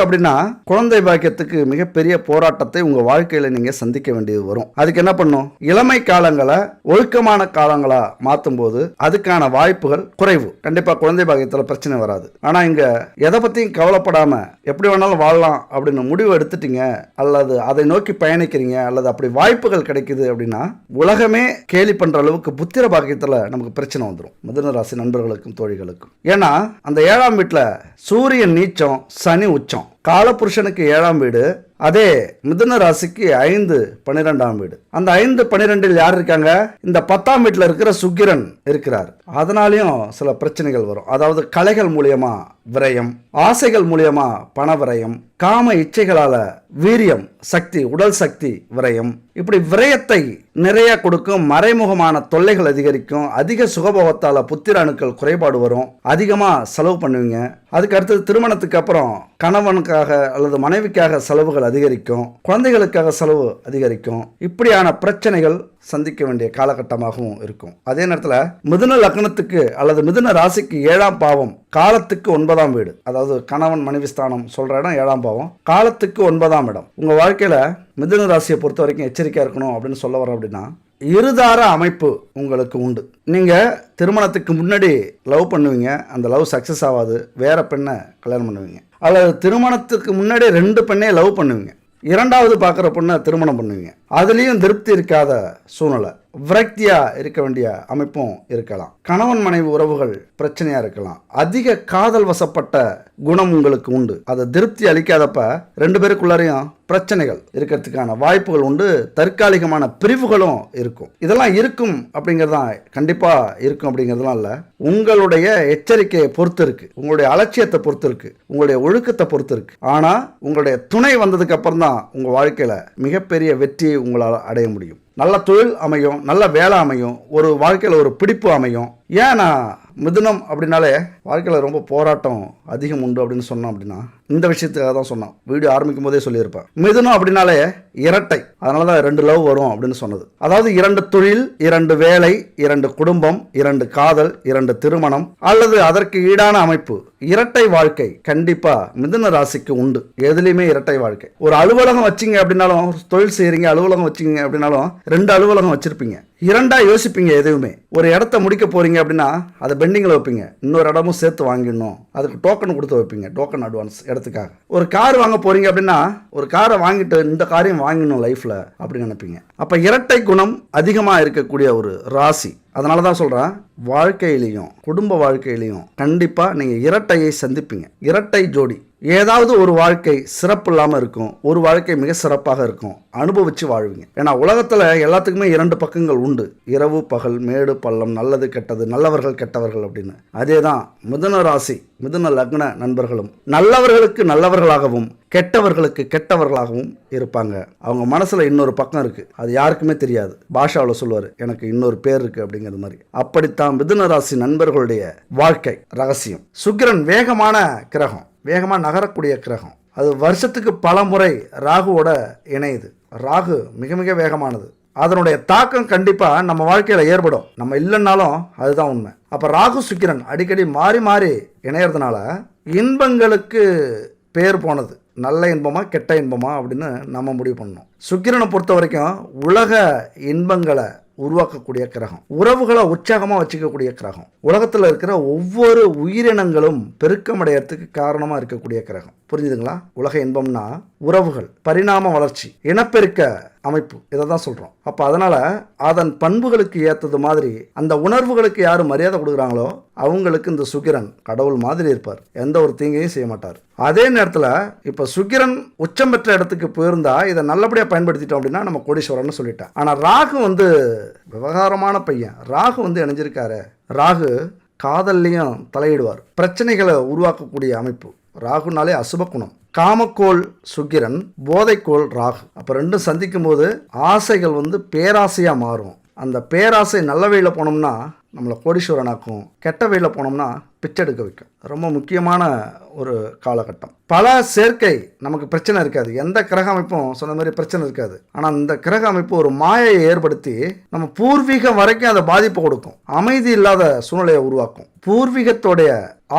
அப்படின்னா குழந்தை பாக்கியத்துக்கு மிகப்பெரிய போராட்டத்தை உங்க வாழ்க்கையில நீங்க சந்திக்க வேண்டியது வரும். அதுக்கு என்ன பண்ணும்? இளமை காலங்களை ஒழுக்கமான காலங்களா மாற்றும் போது அதுக்கான வாய்ப்புகள் குறைவு. கண்டிப்பா குழந்தை பாக்கியத்துல பிரச்சனை வராது. ஆனா இங்க எதை பத்தியும் கவலைப்படாம எப்படி வேணாலும் வாழலாம் அப்படின்னு முடிவு எடுத்துட்டீங்க, அல்லது அதை நோக்கி பயணிக்கிறீங்க, அல்லது அப்படி வாய்ப்புகள் கிடைக்குது அப்படின்னா உலகமே கேலி பண்ற அளவுக்கு புத்திர பாக்கியத்துல நமக்கு பிரச்சனை வந்துடும். மிதுன ராசி நண்பர்களுக்கும் தோழிகளுக்கும். ஏன்னா அந்த 7ஆம் வீட்டுல சூரியன் நீச்சம், சனி உச்சம். காலபுருஷனுக்கு 7ஆம் வீடு, அதே மிதுன ராசிக்கு 5-12ஆம் வீடு. அந்த 5-12 யார் இருக்காங்க? இந்த 10ஆம் வீட்டுல இருக்கிற சுக்கிரன் இருக்கிறார். அதனாலையும் சில பிரச்சனைகள் வரும். அதாவது கலைகள் மூலியமா விரயம், ஆசைகள் மூலியமா பண விரயம், காம இச்சைகளால வீரியம், சக்தி, உடல் சக்தி விரயம், இப்படி விரயத்தை நிறைய கொடுக்கும். மறைமுகமான தொல்லைகள் அதிகரிக்கும். அதிக சுகபோகத்தால புத்திர அணுக்கள் குறைபாடு வரும். அதிகமா செலவு பண்ணுவீங்க. அதுக்கு அடுத்தது திருமணத்துக்கு அப்புறம் கணவனுக்காக அல்லது மனைவிக்காக செலவுகள் அதிகரிக்கும், குழந்தைகளுக்காக செலவு அதிகரிக்கும். இப்படியான பிரச்சனைகள் சந்திக்க வேண்டிய காலகட்டமாகவும் இருக்கும். அதே நேரத்தில் மிதுன லக்னத்துக்கு அல்லது மிதுன ராசிக்கு 7ஆம் பாவம் காலத்துக்கு 9ஆம் வீடு, அதாவது கணவன் மனைவி ஸ்தானம் சொல்ற இடம் 7ஆம் பாவம், காலத்துக்கு 9ஆம் இடம். உங்க வாழ்க்கையில மிதுன ராசியை பொறுத்த வரைக்கும் எச்சரிக்கையா இருக்கணும் அப்படின்னு சொல்ல வரோம். அப்படின்னா இருதார அமைப்பு உங்களுக்கு உண்டு. நீங்க திருமணத்துக்கு முன்னாடி லவ் பண்ணுவீங்க, அந்த லவ் சக்சஸ் ஆகாது, வேற பெண்ணை கல்யாணம் பண்ணுவீங்க. அல்லது திருமணத்துக்கு முன்னாடி 2 பெண்ணே லவ் பண்ணுவீங்க, 2வது பார்க்குற பொண்ணை திருமணம் பண்ணுவீங்க. அதுலேயும் திருப்தி இருக்காத சூழ்நிலை, விரக்தியா இருக்க வேண்டிய அமைப்பும் இருக்கலாம். கணவன் மனைவி உறவுகள் பிரச்சனையா இருக்கலாம். அதிக காதல் வசப்பட்ட குணம் உங்களுக்கு உண்டு. அதை திருப்தி அளிக்காதப்ப 2 பேருக்குள்ளாரையும் பிரச்சனைகள் இருக்கிறதுக்கான வாய்ப்புகள் உண்டு. தற்காலிகமான பிரிவுகளும் இருக்கும். இதெல்லாம் இருக்கும் அப்படிங்கிறதான், கண்டிப்பா இருக்கும் அப்படிங்கிறதுலாம் இல்லை. உங்களுடைய எச்சரிக்கையை பொறுத்து இருக்கு, உங்களுடைய அலட்சியத்தை பொறுத்து இருக்கு, உங்களுடைய ஒழுக்கத்தை பொறுத்து இருக்கு. ஆனா உங்களுடைய துணை வந்ததுக்கு அப்புறம் தான் உங்க வாழ்க்கையில மிகப்பெரிய வெற்றியை உங்களால் அடைய முடியும். நல்ல தொழில் அமையும், நல்ல வேலை அமையும், ஒரு வாழ்க்கையில் ஒரு பிடிப்பு அமையும். ஏன்னா மிதுனம் அப்படின்னாலே வாழ்க்கையில் ரொம்ப போராட்டம் அதிகம் உண்டு அப்படின்னு சொன்னோம். அப்படின்னா இந்த விஷயத்துக்காக தான் சொன்னோம். வீடியோ ஆரம்பிக்கும் போதே சொல்லியிருப்பேன். மிதுனம் அப்படின்னாலே இரட்டை, அதனால தான் 2 லவ் வரும் அப்படின்னு சொன்னது. அதாவது 2 தொழில், 2 வேலை, 2 குடும்பம், 2 காதல், 2 திருமணம், அல்லது அதற்கு ஈடான அமைப்பு. இரட்டை வாழ்க்கை கண்டிப்பா மிதுன ராசிக்கு உண்டு. எதுலையுமே இரட்டை வாழ்க்கை. ஒரு அலுவலகம் வச்சிங்க அப்படின்னாலும், தொழில் செய்யறீங்க, அலுவலகம் வச்சிங்க அப்படின்னாலும் 2 அலுவலகம் வச்சிருப்பீங்க. 2ஆ யோசிப்பீங்க. எதுவுமே ஒரு இடத்த முடிக்க போறீங்க அப்படின்னா அதை பெண்டிங்கில் வைப்பீங்க, இன்னொரு இடமும் சேர்த்து வாங்கிடணும், அதுக்கு டோக்கன் கொடுத்து வைப்பீங்க, டோக்கன் அட்வான்ஸ் இடத்துக்காக. ஒரு கார் வாங்க போறீங்க அப்படின்னா ஒரு காரை வாங்கிட்டு இந்த காரையும் வாங்கணும் லைஃப்ல அப்படின்னு நினைப்பீங்க. அப்ப இரட்டை குணம் அதிகமாக இருக்கக்கூடிய ஒரு ராசி. அதனால தான் சொல்கிறேன், வாழ்க்கையிலையும் குடும்ப வாழ்க்கையிலையும் கண்டிப்பாக நீங்கள் இரட்டையை சந்திப்பீங்க. இரட்டை ஜோடி. ஏதாவது ஒரு வாழ்க்கை சிறப்பு இல்லாமல் இருக்கும், ஒரு வாழ்க்கை மிக சிறப்பாக இருக்கும். அனுபவித்து வாழ்வீங்க. ஏன்னா உலகத்தில் எல்லாத்துக்குமே 2 பக்கங்கள் உண்டு, இரவு பகல், மேடு பள்ளம், நல்லது கெட்டது, நல்லவர்கள் கெட்டவர்கள் அப்படின்னு. அதே தான் மிதுன ராசி மிதுன லக்ன நண்பர்களும் நல்லவர்களுக்கு நல்லவர்களாகவும் கெட்டவர்களுக்கு கெட்டவர்களாகவும் இருப்பாங்க. அவங்க மனசுல இன்னொரு பக்கம் இருக்கு, அது யாருக்குமே தெரியாது. பாஷாவில் சொல்லுவார், எனக்கு இன்னொரு பேர் இருக்கு அப்படிங்கிற மாதிரி. அப்படித்தான் மிதுன ராசி நண்பர்களுடைய வாழ்க்கை ரகசியம். சுக்கிரன் வேகமான கிரகம், வேகமாக நகரக்கூடிய கிரகம். அது வருஷத்துக்கு பல முறை ராகுவோட இணையுது. ராகு மிக மிக வேகமானது. அதனுடைய தாக்கம் கண்டிப்பா நம்ம வாழ்க்கையில ஏற்படும், நம்ம இல்லைன்னாலும் அதுதான் உண்மை. அப்ப ராகு சுக்கிரன் அடிக்கடி மாறி மாறி இணையறதுனால இன்பங்களுக்கு பேர் போனது. நல்ல இன்பமா கெட்ட இன்பமா அப்படின்னு நம்ம முடிவு பண்ணணும். சுக்கிரனை பொறுத்த வரைக்கும் உலக இன்பங்களை உருவாக்கக்கூடிய கிரகம், உறவுகளை உற்சாகமாக வச்சுக்கக்கூடிய கிரகம், உலகத்தில் இருக்கிற ஒவ்வொரு உயிரினங்களும் பெருக்கமடையறதுக்கு காரணமாக இருக்கக்கூடிய கிரகம். புரிஞ்சுதுங்களா? உலக இன்பம்னா உறவுகள், பரிணாம வளர்ச்சி, இனப்பெருக்க அமைப்பு, இதை தான் சொல்கிறோம். அப்போ அதனால் அதன் பண்புகளுக்கு ஏற்றது மாதிரி அந்த உணர்வுகளுக்கு யார் மரியாதை கொடுக்குறாங்களோ அவங்களுக்கு இந்த சுக்கிரன் கடவுள் மாதிரி இருப்பார், எந்த ஒரு தீங்கையும் செய்ய மாட்டார். அதே நேரத்தில் இப்போ சுக்கிரன் உச்சம் பெற்ற இடத்துக்கு போயிருந்தா இதை நல்லபடியாக பயன்படுத்திட்டோம் அப்படின்னா நம்ம கோடீஸ்வரன் சொல்லிட்டேன். ஆனால் ராகு விவகாரமான பையன். ராகு இணைஞ்சிருக்காரு. ராகு காதல்லையும் தலையிடுவார், பிரச்சனைகளை உருவாக்கக்கூடிய அமைப்பு. ராகுனாலே அசுப குணம். காமக்கோள் சுக்கிரன், போதைக்கோள் ராகு. அப்போ ரெண்டும் சந்திக்கும் போது ஆசைகள் பேராசையாக மாறும். அந்த பேராசை நல்ல வழியில் போனோம்னா நம்மளை கோடீஸ்வரனாக்கும், கெட்ட வழியில் போனோம்னா பிச்சை எடுக்க வைக்கும். ரொம்ப முக்கியமான ஒரு காலகட்டம். பல சேர்க்கை நமக்கு பிரச்சனை இருக்காது, எந்த கிரக அமைப்பும் சொன்ன மாதிரி பிரச்சனை இருக்காது. ஆனால் இந்த கிரக அமைப்பு ஒரு மாயையை ஏற்படுத்தி நம்ம பூர்வீகம் வரைக்கும் அதை பாதிப்பு கொடுக்கும், அமைதி இல்லாத சூழ்நிலையை உருவாக்கும். பூர்வீகத்தோடைய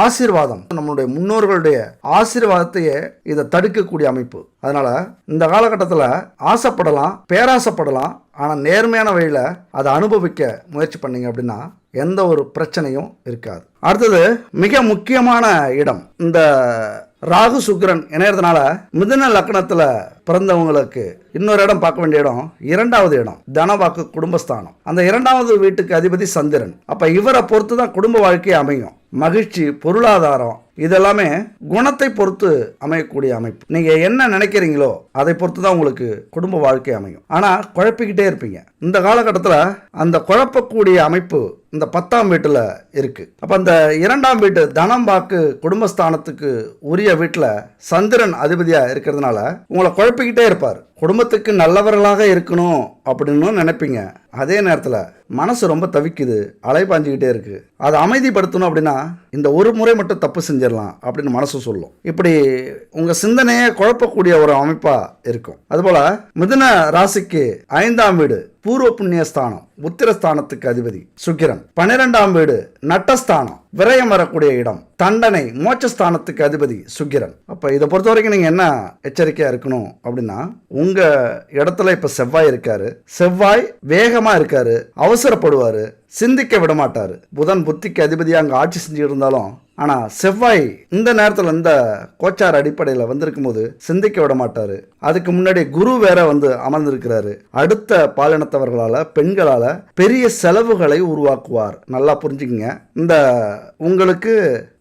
ஆசீர்வாதம், நம்மளுடைய முன்னோர்களுடைய ஆசீர்வாதத்தையே இதை தடுக்கக்கூடிய அமைப்பு. அதனால இந்த காலகட்டத்தில் ஆசைப்படலாம், பேராசைப்படலாம், ஆனால் நேர்மையான வழியில் அதை அனுபவிக்க முயற்சி பண்ணீங்க அப்படின்னா எந்த ஒரு பிரச்சனையும் இருக்காது. அடுத்தது மிக முக்கியமான இடம். இந்த ராகு சுக்கிரன் இணையறதுனால மிதுன லக்னத்தில் பிறந்தவங்களுக்கு இன்னொரு இடம் பார்க்க வேண்டிய இடம் 2வது இடம், தனவாக்கு குடும்பஸ்தானம். அந்த 2வது வீட்டுக்கு அதிபதி சந்திரன். அப்ப இவரை பொறுத்து தான் குடும்ப வாழ்க்கை அமையும். மகிழ்ச்சி, பொருளாதாரம் இதெல்லாமே குணத்தை பொறுத்து அமையக்கூடிய அமைப்பு. நீங்க என்ன நினைக்கிறீங்களோ அதை பொறுத்து தான் உங்களுக்கு குடும்ப வாழ்க்கை அமையும். ஆனா குழப்பிக்கிட்டே இருப்பீங்க. இந்த காலகட்டத்தில் அந்த குழப்பக்கூடிய அமைப்பு இந்த 10ஆம் வீட்டில் இருக்கு. அப்ப அந்த 2ஆம் வீட்டு தனம் வாக்கு குடும்பஸ்தானத்துக்கு உரிய வீட்டில் சந்திரன் அதிபதியா இருக்கிறதுனால உங்களை குழப்பிக்கிட்டே இருப்பார். குடும்பத்துக்கு நல்லவர்களாக இருக்கணும் அப்படின்னு நினைப்பீங்க. அதே நேரத்தில் மனசு ரொம்ப தவிக்குது, அலைபாஞ்சிக்கிட்டே இருக்கு. அதை அமைதிப்படுத்தணும் அப்படின்னா இந்த ஒரு முறை மட்டும் தப்பு செஞ்சிடலாம் அப்படின்னு மனசு சொல்லும். இப்படி உங்க சிந்தனையை குழப்பக்கூடிய ஒரு அமைப்பா இருக்கும். அதுபோல மிதுன ராசிக்கு 5ஆம் வீடு பூர்வ புண்ணிய ஸ்தானம், உத்திரஸ்தானத்துக்கு அதிபதி சுக்கிரன். 12ஆம் வீடு நட்டஸ்தானம், விரயம் வரக்கூடிய இடம், தண்டனை, மோட்சஸ்தானத்துக்கு அதிபதி சுக்கிரன். அப்ப இதை பொறுத்த வரைக்கும் நீங்க என்ன எச்சரிக்கையா இருக்கணும் அப்படின்னா, உங்க இடத்துல இப்ப செவ்வாய் இருக்காரு. செவ்வாய் வேகமா இருக்காரு, அவசரப்படுவாரு, சிந்திக்க விட மாட்டாரு. புதன் புத்திக்கு அதிபதியாக அங்கே ஆட்சி செஞ்சு இருந்தாலும் ஆனால் செவ்வாய் இந்த நேரத்தில் இந்த கோச்சார் அடிப்படையில் வந்திருக்கும் போது சிந்திக்க விட மாட்டாரு. அதுக்கு முன்னாடி குரு வேற அமர்ந்திருக்கிறாரு. அடுத்த பாலினத்தவர்களால், பெண்களால் பெரிய செலவுகளை உருவாக்குவார். நல்லா புரிஞ்சுக்கங்க. இந்த உங்களுக்கு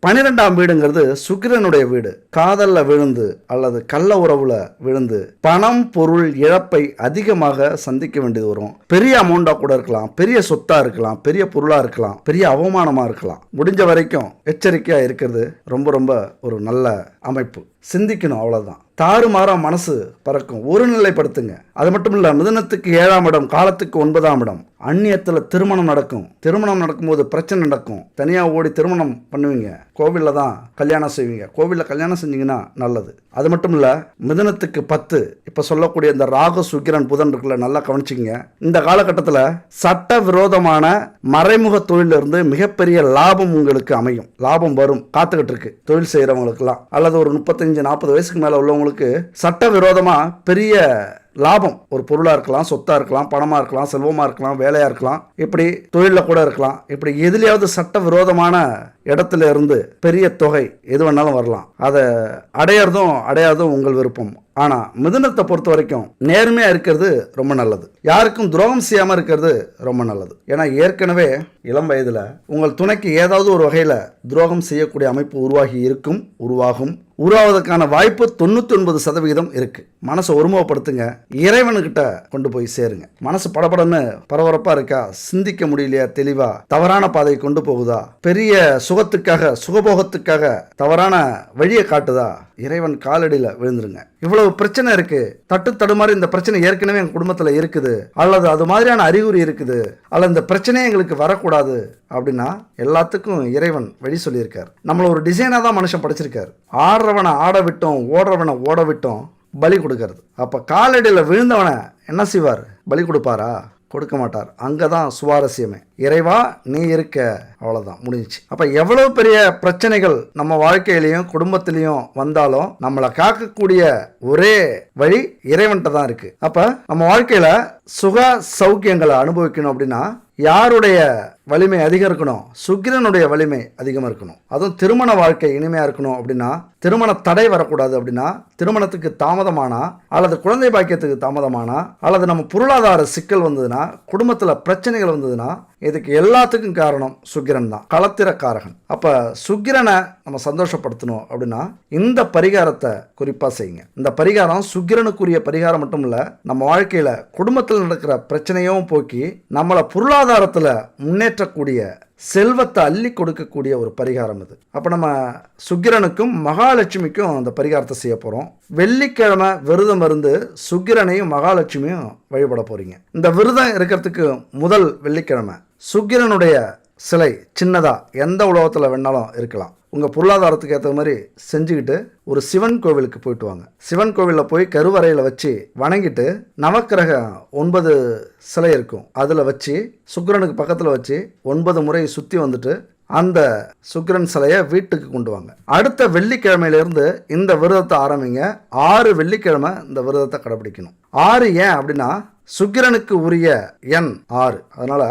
12ஆம் வீடுங்கிறது சுக்கிரனுடைய வீடு. காதல்ல விழுந்து அல்லது கள்ள உறவுல விழுந்து பணம் பொருள் இழப்பை அதிகமாக சந்திக்க வேண்டியது வரும். பெரிய அமௌண்டா கூட இருக்கலாம், பெரிய சொத்தா இருக்கலாம், பெரிய பொருளா இருக்கலாம், பெரிய அவமானமா இருக்கலாம். முடிஞ்ச வரைக்கும் எச்சரிக்கையா இருக்கிறது ரொம்ப ரொம்ப ஒரு நல்ல அமைப்பு. சிந்திக்கணும், அவ்வளவுதான். தாறுமாறா மனசு பறக்கும். ஒரு நிலைப்படுத்துங்க. அது மட்டும் இல்ல, மிதுனத்துக்கு 7ஆம் இடம், காலத்துக்கு 9ஆம் இடம். அந்நியத்துல திருமணம் நடக்கும். திருமணம் நடக்கும்போது பிரச்சனை நடக்கும். தனியா ஓடி திருமணம் பண்ணுவீங்க. கோவில்ல தான் கல்யாணம் செய்வீங்க. கோவில்ல கல்யாணம் செஞ்சீங்கன்னா நல்லது. அது மட்டும் இல்ல, மிதுனத்துக்கு 10 இப்ப சொல்லக்கூடிய இந்த ராகு சுக்கிரன் புதன் இருக்குல்ல, நல்லா கவனிச்சுங்க. இந்த காலகட்டத்தில் சட்ட விரோதமான மறைமுக தொழில இருந்து மிகப்பெரிய லாபம் உங்களுக்கு அமையும். லாபம் வரும், காத்துக்கிட்டு இருக்கு தொழில் செய்யறவங்களுக்குலாம். அல்லது ஒரு 35-40 வயசுக்கு மேல உள்ளவங்களுக்கு சட்ட விரோதமா பெரிய லாபம், ஒரு பொருளா இருக்கலாம், சொத்தா இருக்கலாம், பணமா இருக்கலாம், செல்வமா இருக்கலாம், வேலையா இருக்கலாம், இப்படி தொழில கூட இருக்கலாம். இப்படி எதுலையாவது சட்ட விரோதமான இடத்துல இருந்து பெரிய தொகை எது வேணாலும் வரலாம். அதை அடையாததும் உங்கள் விருப்பம். ஆனா மிதுனத்தை பொறுத்த வரைக்கும் நேர்மையா இருக்கிறது ரொம்ப நல்லது. யாருக்கும் துரோகம் செய்யாம இருக்கிறது ரொம்ப நல்லது. ஏன்னா ஏற்கனவே இளம் வயதுல உங்கள் துணைக்கு ஏதாவது ஒரு வகையில துரோகம் செய்யக்கூடிய அமைப்பு உருவாகும். உருவாவதற்கான வாய்ப்பு 99% இருக்கு. மனசை ஒருமுகப்படுத்துங்க, இறைவனுக்கிட்ட கொண்டு போய் சேருங்க. மனசு படபடன்னு பரபரப்பா இருக்கா, சிந்திக்க முடியலையா, தெளிவா தவறான பாதையை கொண்டு போகுதா, பெரிய சுகத்துக்காக சுகபோகத்துக்காக தவறான வழியை காட்டுதா, இறைவன் காலடியில் விழுந்துருங்க. இவ்வளவு பிரச்சனை இருக்கு, தட்டு தடுமாறி இந்த பிரச்சனை ஏற்கனவே எங்க குடும்பத்துல இருக்குது, அல்லது அது மாதிரியான அறிகுறி இருக்குது, அல்லது இந்த பிரச்சனையே எங்களுக்கு வரக்கூடாது அப்படின்னா எல்லாத்துக்கும் இறைவன் வழி சொல்லியிருக்கார். நம்மள ஒரு டிசைனா தான் மனுஷன் படைச்சிருக்காரு. ஆடுறவனை ஆட விட்டோம், ஓடுறவனை ஓட விட்டோம், பலி கொடுக்கறது. அப்ப காலடியில் விழுந்தவனை என்ன செய்வார்? பலி கொடுப்பாரா? கொடுக்க மாட்டார். அங்கதான் சுவாரஸ்யமே. இறைவா நீ இருக்க, அவ்வளவுதான், முடிஞ்சிச்சு. அப்ப எவ்வளவு பெரிய பிரச்சனைகள் நம்ம வாழ்க்கையிலையும் குடும்பத்திலையும் வந்தாலும் நம்மளை காக்கக்கூடிய ஒரே வழி இறைவன்கிட்ட தான் இருக்கு. அப்ப நம்ம வாழ்க்கையில சுக சௌக்கியங்களை அனுபவிக்கணும் அப்படின்னா யாருடைய வலிமை அதிகம் இருக்கணும்? சுக்கிரனுடைய வலிமை அதிகமாக இருக்கணும். அதுவும் திருமண வாழ்க்கை இனிமையாக இருக்கணும் அப்படின்னா, திருமண தடை வரக்கூடாது அப்படின்னா, திருமணத்துக்கு தாமதமானா அல்லது குழந்தை பாக்கியத்துக்கு தாமதமானா அல்லது நம்ம பொருளாதார சிக்கல் வந்ததுன்னா, குடும்பத்தில் பிரச்சனைகள் வந்ததுன்னா, இதுக்கு எல்லாத்துக்கும் காரணம் சுக்கிரன் தான், களத்திரக்காரகன். அப்போ சுக்கிரனை நம்ம சந்தோஷப்படுத்தணும் அப்படின்னா இந்த பரிகாரத்தை குறிப்பாக செய்யுங்க. இந்த பரிகாரம் சுக்கிரனுக்குரிய பரிகாரம் மட்டும் இல்லை, நம்ம வாழ்க்கையில் குடும்பத்தில் நடக்கிற பிரச்சனையும் போக்கி நம்மளை பொருளாதாரத்தில் முன்னேற்றக்கூடிய செல்வத்தை அள்ளி கொடுக்கக்கூடிய ஒரு பரிகாரம் இது. அப்போ நம்ம சுக்கிரனுக்கும் மகாலட்சுமிக்கும் அந்த பரிகாரத்தை செய்ய போகிறோம். வெள்ளிக்கிழமை விரதம் இருந்து சுக்கிரனையும் மகாலட்சுமியும் வழிபட போறீங்க. இந்த விரதம் இருக்கிறதுக்கு முதல் வெள்ளிக்கிழமை சுக்கிரனுடைய சிலை சின்னதாக எந்த உலகத்தில் வேணாலும் இருக்கலாம். உங்கள் பொருளாதாரத்துக்கு ஏற்ற மாதிரி செஞ்சுக்கிட்டு ஒரு சிவன் கோவிலுக்கு போயிட்டு வாங்க. சிவன் கோவிலில் போய் கருவறையில் வச்சு வணங்கிட்டு நவக்கிரக 9 சிலை இருக்கும், அதில் வச்சு சுக்கிரனுக்கு பக்கத்தில் வச்சு 9 முறை சுற்றி வந்துட்டு அந்த சுக்கிரன் சிலையை வீட்டுக்கு கொண்டு வாங்க. அடுத்த வெள்ளிக்கிழமையிலிருந்து இந்த விரதத்தை ஆரம்பிங்க. 6 வெள்ளிக்கிழமை இந்த விரதத்தை கடைபிடிக்கணும். 6 ஏன் அப்படின்னா சுக்கிரனுக்கு உரிய எண் 6, அதனால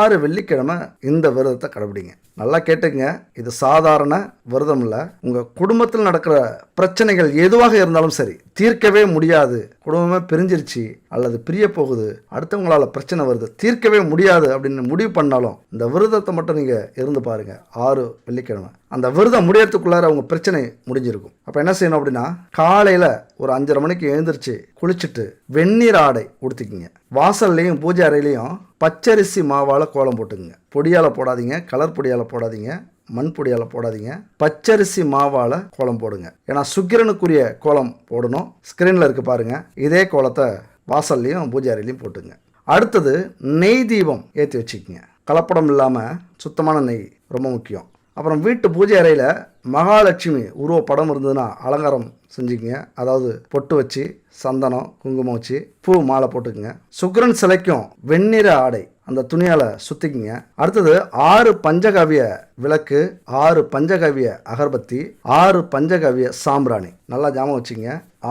6 வெள்ளிக்கிழமை இந்த விரதத்தை கடைபிடிங்க. நல்லா கேட்டுங்க, இது சாதாரண விரதம் இல்லை. உங்கள் குடும்பத்தில் நடக்கிற பிரச்சனைகள் எதுவாக இருந்தாலும் சரி, தீர்க்கவே முடியாது, குடும்பமே பிரிஞ்சிருச்சு அல்லது பிரிய போகுது, அடுத்தவங்களால பிரச்சனை வருது, தீர்க்கவே முடியாது அப்படின்னு முடிவு பண்ணாலும் இந்த விரதத்தை மட்டும் நீங்கள் இருந்து பாருங்க. 6 வெள்ளிக்கிழமை அந்த விரதம் முடியறதுக்குள்ளார உங்கள் பிரச்சனை முடிஞ்சிருக்கும். அப்போ என்ன செய்யணும் அப்படின்னா, காலையில் ஒரு 5:30 மணிக்கு எழுந்திரிச்சு குளிச்சுட்டு வெந்நீர் ஆடை உடுத்திக்கிங்க. வாசல்லையும் பூஜை அறையிலையும் பச்சரிசி மாவால் கோலம் போட்டுக்குங்க. பொடியால் போடாதீங்க, கலர் பொடியால் போடாதீங்க, மண் பொடியால் போடாதீங்க, பச்சரிசி மாவால் கோலம் போடுங்க. ஏன்னா சுக்கிரனுக்குரிய கோலம் போடணும். ஸ்க்ரீனில் இருக்கு பாருங்க, இதே கோலத்தை வாசல்லையும் பூஜை அறையிலையும் போட்டுங்க. அடுத்தது நெய் தீபம் ஏற்றி வச்சுக்கோங்க. கலப்படம் இல்லாமல் சுத்தமான நெய் ரொம்ப முக்கியம். அப்புறம் வீட்டு பூஜை அறையில் மகாலட்சுமி உருவ படம் இருந்ததுன்னா அலங்காரம் செஞ்சுக்கங்க. அதாவது பொட்டு வச்சு சந்தனம் குங்குமம் வச்சு பூ மாலை போட்டுக்குங்க. சுக்கிரன் சிலைக்கும் வெண்ணிற ஆடை அந்த துணியால் சுற்றிக்குங்க. அடுத்தது 6 பஞ்சகவிய விளக்கு, 6 பஞ்சகவிய அகர்பத்தி, 6 பஞ்சகவிய சாம்பிராணி. நல்லா ஞாபகம் வச்சுங்க,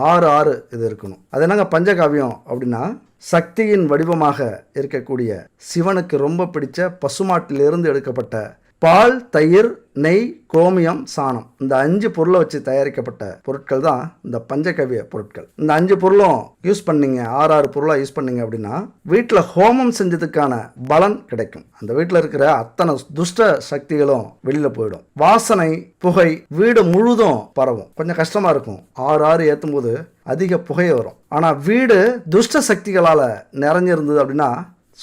6 இது இருக்கணும். அது என்னங்க பஞ்சகாவியம் அப்படின்னா, சக்தியின் வடிவமாக இருக்கக்கூடிய சிவனுக்கு ரொம்ப பிடிச்ச பசுமாட்டிலிருந்து எடுக்கப்பட்ட பால், தயிர், நெய், கோமியம், சாணம், இந்த 5 பொருளை வச்சு தயாரிக்கப்பட்ட பொருட்கள் தான் இந்த பஞ்சகவிய பொருட்கள். இந்த 5 பொருளும் யூஸ் பண்ணீங்க, 6 பொருளாக யூஸ் பண்ணீங்க அப்படின்னா வீட்டில் ஹோமம் செஞ்சதுக்கான பலன் கிடைக்கும். அந்த வீட்டில் இருக்கிற அத்தனை துஷ்ட சக்திகளும் வெளியில் போயிடும். வாசனை, புகை வீடு முழுதும் பரவும். கொஞ்சம் கஷ்டமா இருக்கும், 6 ஏற்றும் போது அதிக புகை வரும். ஆனால் வீடு துஷ்ட சக்திகளால் நிறைஞ்சிருந்தது அப்படின்னா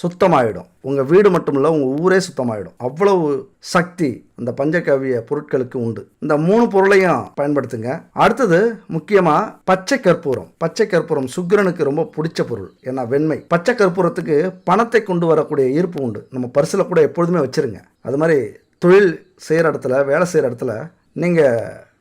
சுத்தமாயிடும். உங்கள் வீடு மட்டும் இல்லை, உங்கள் ஊரே சுத்தமாயிடும். அவ்வளவு சக்தி அந்த பஞ்சகவிய பொருட்களுக்கு உண்டு. இந்த 3 பொருளையும் பயன்படுத்துங்க. அடுத்தது முக்கியமாக பச்சை கற்பூரம். பச்சை கற்பூரம் சுக்கிரனுக்கு ரொம்ப பிடிச்ச பொருள், ஏன்னா வெண்மை. பச்சை கற்பூரத்துக்கு பணத்தை கொண்டு வரக்கூடிய ஈர்ப்பு உண்டு. நம்ம பர்சில் கூட எப்பொழுதுமே வச்சுருங்க. அது மாதிரி தொழில் செய்கிற இடத்துல, வேலை செய்கிற இடத்துல, நீங்கள்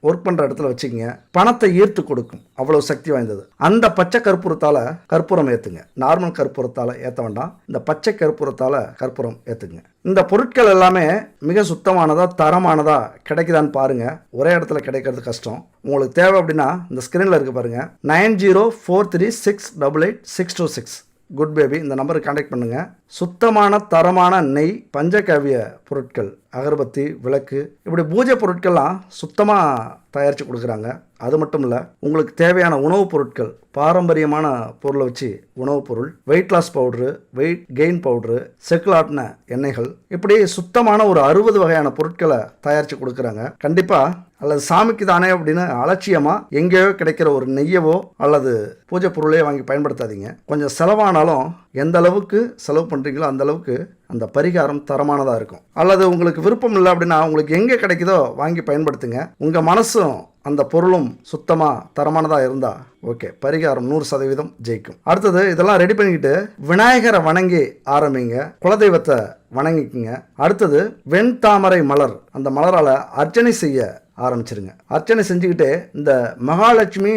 ஒர்க் பண்ணுற இடத்துல வச்சுக்கிங்க, பணத்தை ஈர்த்து கொடுக்கும், அவ்வளோ சக்தி வாய்ந்தது. அந்த பச்சை கற்பூரத்தால் கற்பூரம் ஏற்றுங்க. நார்மல் கற்பூரத்தால் ஏற்ற வேண்டாம், இந்த பச்சை கற்பூரத்தால் கற்பூரம் ஏற்றுங்க. இந்த பொருட்கள் எல்லாமே மிக சுத்தமானதா தரமானதா கிடைக்குதான்னு பாருங்கள். ஒரே இடத்துல கிடைக்கிறது கஷ்டம். உங்களுக்கு தேவை அப்படின்னா இந்த ஸ்க்ரீனில் இருக்கு பாருங்கள், 9043688626 குட் பேபி, இந்த நம்பருக்கு கான்டாக்ட் பண்ணுங்கள். சுத்தமான தரமான நெய், பஞ்சகவிய பொருட்கள், அகர்பத்தி, விளக்கு, இப்படி பூஜை பொருட்கள்லாம் சுத்தமாக தயாரித்து கொடுக்குறாங்க. அது மட்டும் இல்லை, உங்களுக்கு தேவையான உணவுப் பொருட்கள், பாரம்பரியமான பொருளை வச்சு உணவுப் பொருள், weight loss powder, weight gain powder, செக்குலாட்டின எண்ணெய்கள், இப்படி சுத்தமான ஒரு 60 வகையான பொருட்களை தயாரித்து கொடுக்குறாங்க. கண்டிப்பாக அல்லது சாமிக்கு தானே அப்படின்னு அலட்சியமாக எங்கேயோ கிடைக்கிற ஒரு நெய்யவோ அல்லது பூஜை பொருளையோ வாங்கி பயன்படுத்தாதீங்க. கொஞ்சம் செலவானாலும் எந்த அளவுக்கு செலவு பண்ணுறீங்களோ அந்த அளவுக்கு அந்த பரிகாரம் தரமானதாக இருக்கும். அல்லது உங்களுக்கு விருப்பம் இல்லை அப்படின்னா உங்களுக்கு எங்கே கிடைக்குதோ வாங்கி பயன்படுத்துங்க. உங்கள் மனசும் அந்த பொருளும் சுத்தமாக தரமானதாக இருந்தால் ஓகே, பரிகாரம் 100% ஜெயிக்கும். அடுத்தது இதெல்லாம் ரெடி பண்ணிக்கிட்டு விநாயகரை வணங்கி ஆரம்பிங்க, குலதெய்வத்தை வணங்கிக்குங்க. அடுத்தது வெண்தாமரை மலர், அந்த மலரால் அர்ச்சனை செய்ய ஆரம்பிச்சிருங்க. அர்ச்சனை செஞ்சுக்கிட்டே இந்த மகாலட்சுமி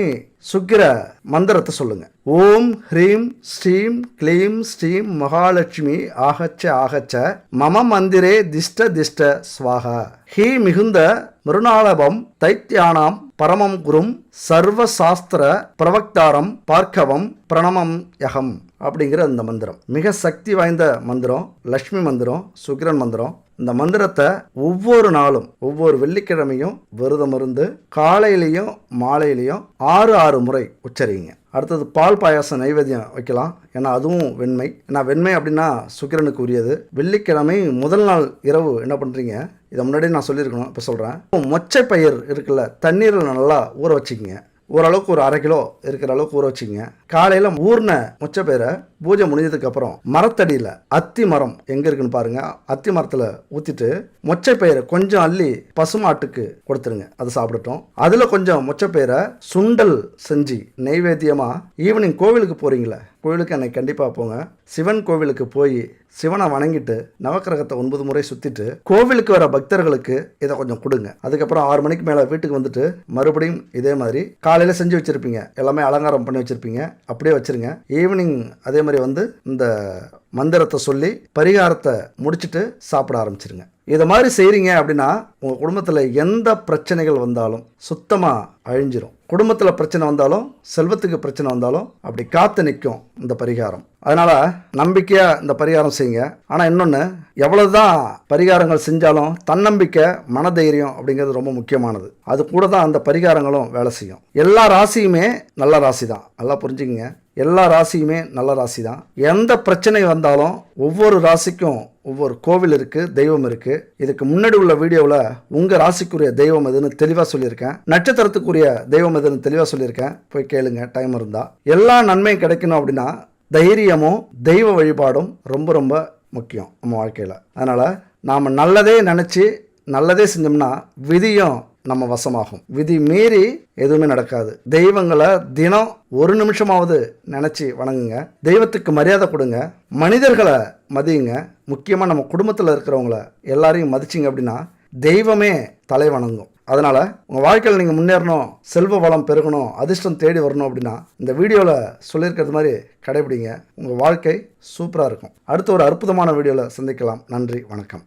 சுக்கிர மந்திரத்தை சொல்லுங்க. ஓம் ஹ்ரீம் ஸ்ரீம் க்ளீம் ஸ்ரீம் மகாலட்சுமி ஆகச்ச ஆகச்ச மம மந்திரே திஷ்ட திஷ்ட ஸ்வாகா ஹீ மிகுந்த மிருணாளபம் தைத்தியானாம் பரமம் குரும் சர்வ சாஸ்திர பிரவக்தாரம் பார்க்கவம் பிரணமம் யகம் அப்படிங்கிற இந்த மந்திரம் மிக சக்தி வாய்ந்த மந்திரம். லக்ஷ்மி மந்திரம், சுக்கிரன் மந்திரம். இந்த மந்திரத்தை ஒவ்வொரு நாளும் ஒவ்வொரு வெள்ளிக்கிழமையும் விரதம் இருந்து காலையிலையும் மாலையிலையும் 6 முறை உச்சரிங்க. அடுத்தது பால் பாயாசம் நைவேத்தியம் வைக்கலாம். ஏன்னா அதுவும் வெண்மை. ஏன்னா வெண்மை அப்படின்னா சுக்கிரனுக்கு உரியது. வெள்ளிக்கிழமை முதல் நாள் இரவு என்ன பண்ணுறீங்க, இதை முன்னாடியே நான் சொல்லியிருக்கணும், இப்போ சொல்கிறேன். மொச்சை பயிர் இருக்குல்ல, தண்ணீரில் நல்லா ஊற வச்சுக்கிங்க. ஓரளவுக்கு ஒரு 1/2 கிலோ இருக்கிற அளவுக்கு ஊற வச்சுங்க. காலையில் ஊர்ன மொச்சை பயிரை பூஜை முடிஞ்சதுக்கு அப்புறம் மரத்தடியில் அத்தி மரம் எங்கே இருக்குன்னு பாருங்க, அத்தி மரத்தில் ஊற்றிட்டு மொச்சை பயிரை கொஞ்சம் அள்ளி பசுமாட்டுக்கு கொடுத்துருங்க, அது சாப்பிடட்டும். அதில் கொஞ்சம் மொச்சை பயிரை சுண்டல் செஞ்சு நெய்வேத்தியமாக ஈவினிங் கோவிலுக்கு போகிறீங்களே, கோவிலுக்கு அன்னைக்கு கண்டிப்பாக போங்க. சிவன் கோவிலுக்கு போய் சிவனை வணங்கிட்டு நவக்கிரகத்தை 9 முறை சுற்றிட்டு கோவிலுக்கு வர பக்தர்களுக்கு இதை கொஞ்சம் கொடுங்க. அதுக்கப்புறம் 6 மணிக்கு மேலே வீட்டுக்கு வந்துட்டு மறுபடியும் இதே மாதிரி காலையில் செஞ்சு வச்சுருப்பீங்க, எல்லாமே அலங்காரம் பண்ணி வச்சுருப்பீங்க, அப்படியே வச்சுருங்க. ஈவினிங் அதே மாதிரி வந்து இந்த மந்திரத்தை சொல்லி பரிகாரத்தை முடிச்சுட்டு சாப்பிட ஆரம்பிச்சிருங்க. இதை மாதிரி செய்கிறீங்க அப்படின்னா உங்கள் குடும்பத்தில் எந்த பிரச்சனைகள் வந்தாலும் சுத்தமாக அழிஞ்சிரும். குடும்பத்தில் பிரச்சனை வந்தாலும் செல்வத்துக்கு பிரச்சனை வந்தாலும் அப்படி காத்து நிற்கும் இந்த பரிகாரம். அதனால் நம்பிக்கையாக இந்த பரிகாரம் செய்யுங்க. ஆனால் இன்னொன்று, எவ்வளோதான் பரிகாரங்கள் செஞ்சாலும் தன்னம்பிக்கை மனதைரியம் அப்படிங்கிறது ரொம்ப முக்கியமானது. அது கூட தான் அந்த பரிகாரங்களும் வேலை செய்யும். எல்லா ராசியுமே நல்ல ராசி தான், நல்லா புரிஞ்சுக்கங்க. எல்லா ராசியுமே நல்ல ராசி தான். எந்த பிரச்சனை வந்தாலும் ஒவ்வொரு ராசிக்கும் ஒவ்வொரு கோவில் இருக்குது, தெய்வம் இருக்குது. இதுக்கு முன்னாடி உள்ள வீடியோவில் உங்கள் ராசிக்குரிய தெய்வம் எதுன்னு தெளிவாக சொல்லியிருக்கேன், நட்சத்திரத்துக்குரிய தெய்வம் எதுன்னு தெளிவாக சொல்லியிருக்கேன், போய் கேளுங்க டைம் இருந்தால். எல்லா நன்மையும் கிடைக்கணும் அப்படின்னா தைரியமும் தெய்வ வழிபாடும் ரொம்ப ரொம்ப முக்கியம் நம்ம வாழ்க்கையில். அதனால் நாம் நல்லதே நினச்சி நல்லதே செஞ்சோம்னா விதியும் நம்ம வசமாகும். விதி மீறி எதுவுமே நடக்காது. தெய்வங்களை தினம் 1 நிமிஷமாவது நினச்சி வணங்குங்க. தெய்வத்துக்கு மரியாதை கொடுங்க. மனிதர்களை மதியுங்க. முக்கியமாக நம்ம குடும்பத்தில் இருக்கிறவங்கள எல்லாரையும் மதிச்சிங்க அப்படின்னா தெய்வமே தலை வணங்கும். அதனால் உங்கள் வாழ்க்கையில் நீங்கள் முன்னேறணும், செல்வ வளம் பெருகணும், அதிர்ஷ்டம் தேடி வரணும் அப்படின்னா இந்த வீடியோவில் சொல்லியிருக்கிறது மாதிரி கடைபிடிங்க. உங்கள் வாழ்க்கை சூப்பராக இருக்கும். அடுத்த ஒரு அற்புதமான வீடியோவில் சந்திக்கலாம். நன்றி, வணக்கம்.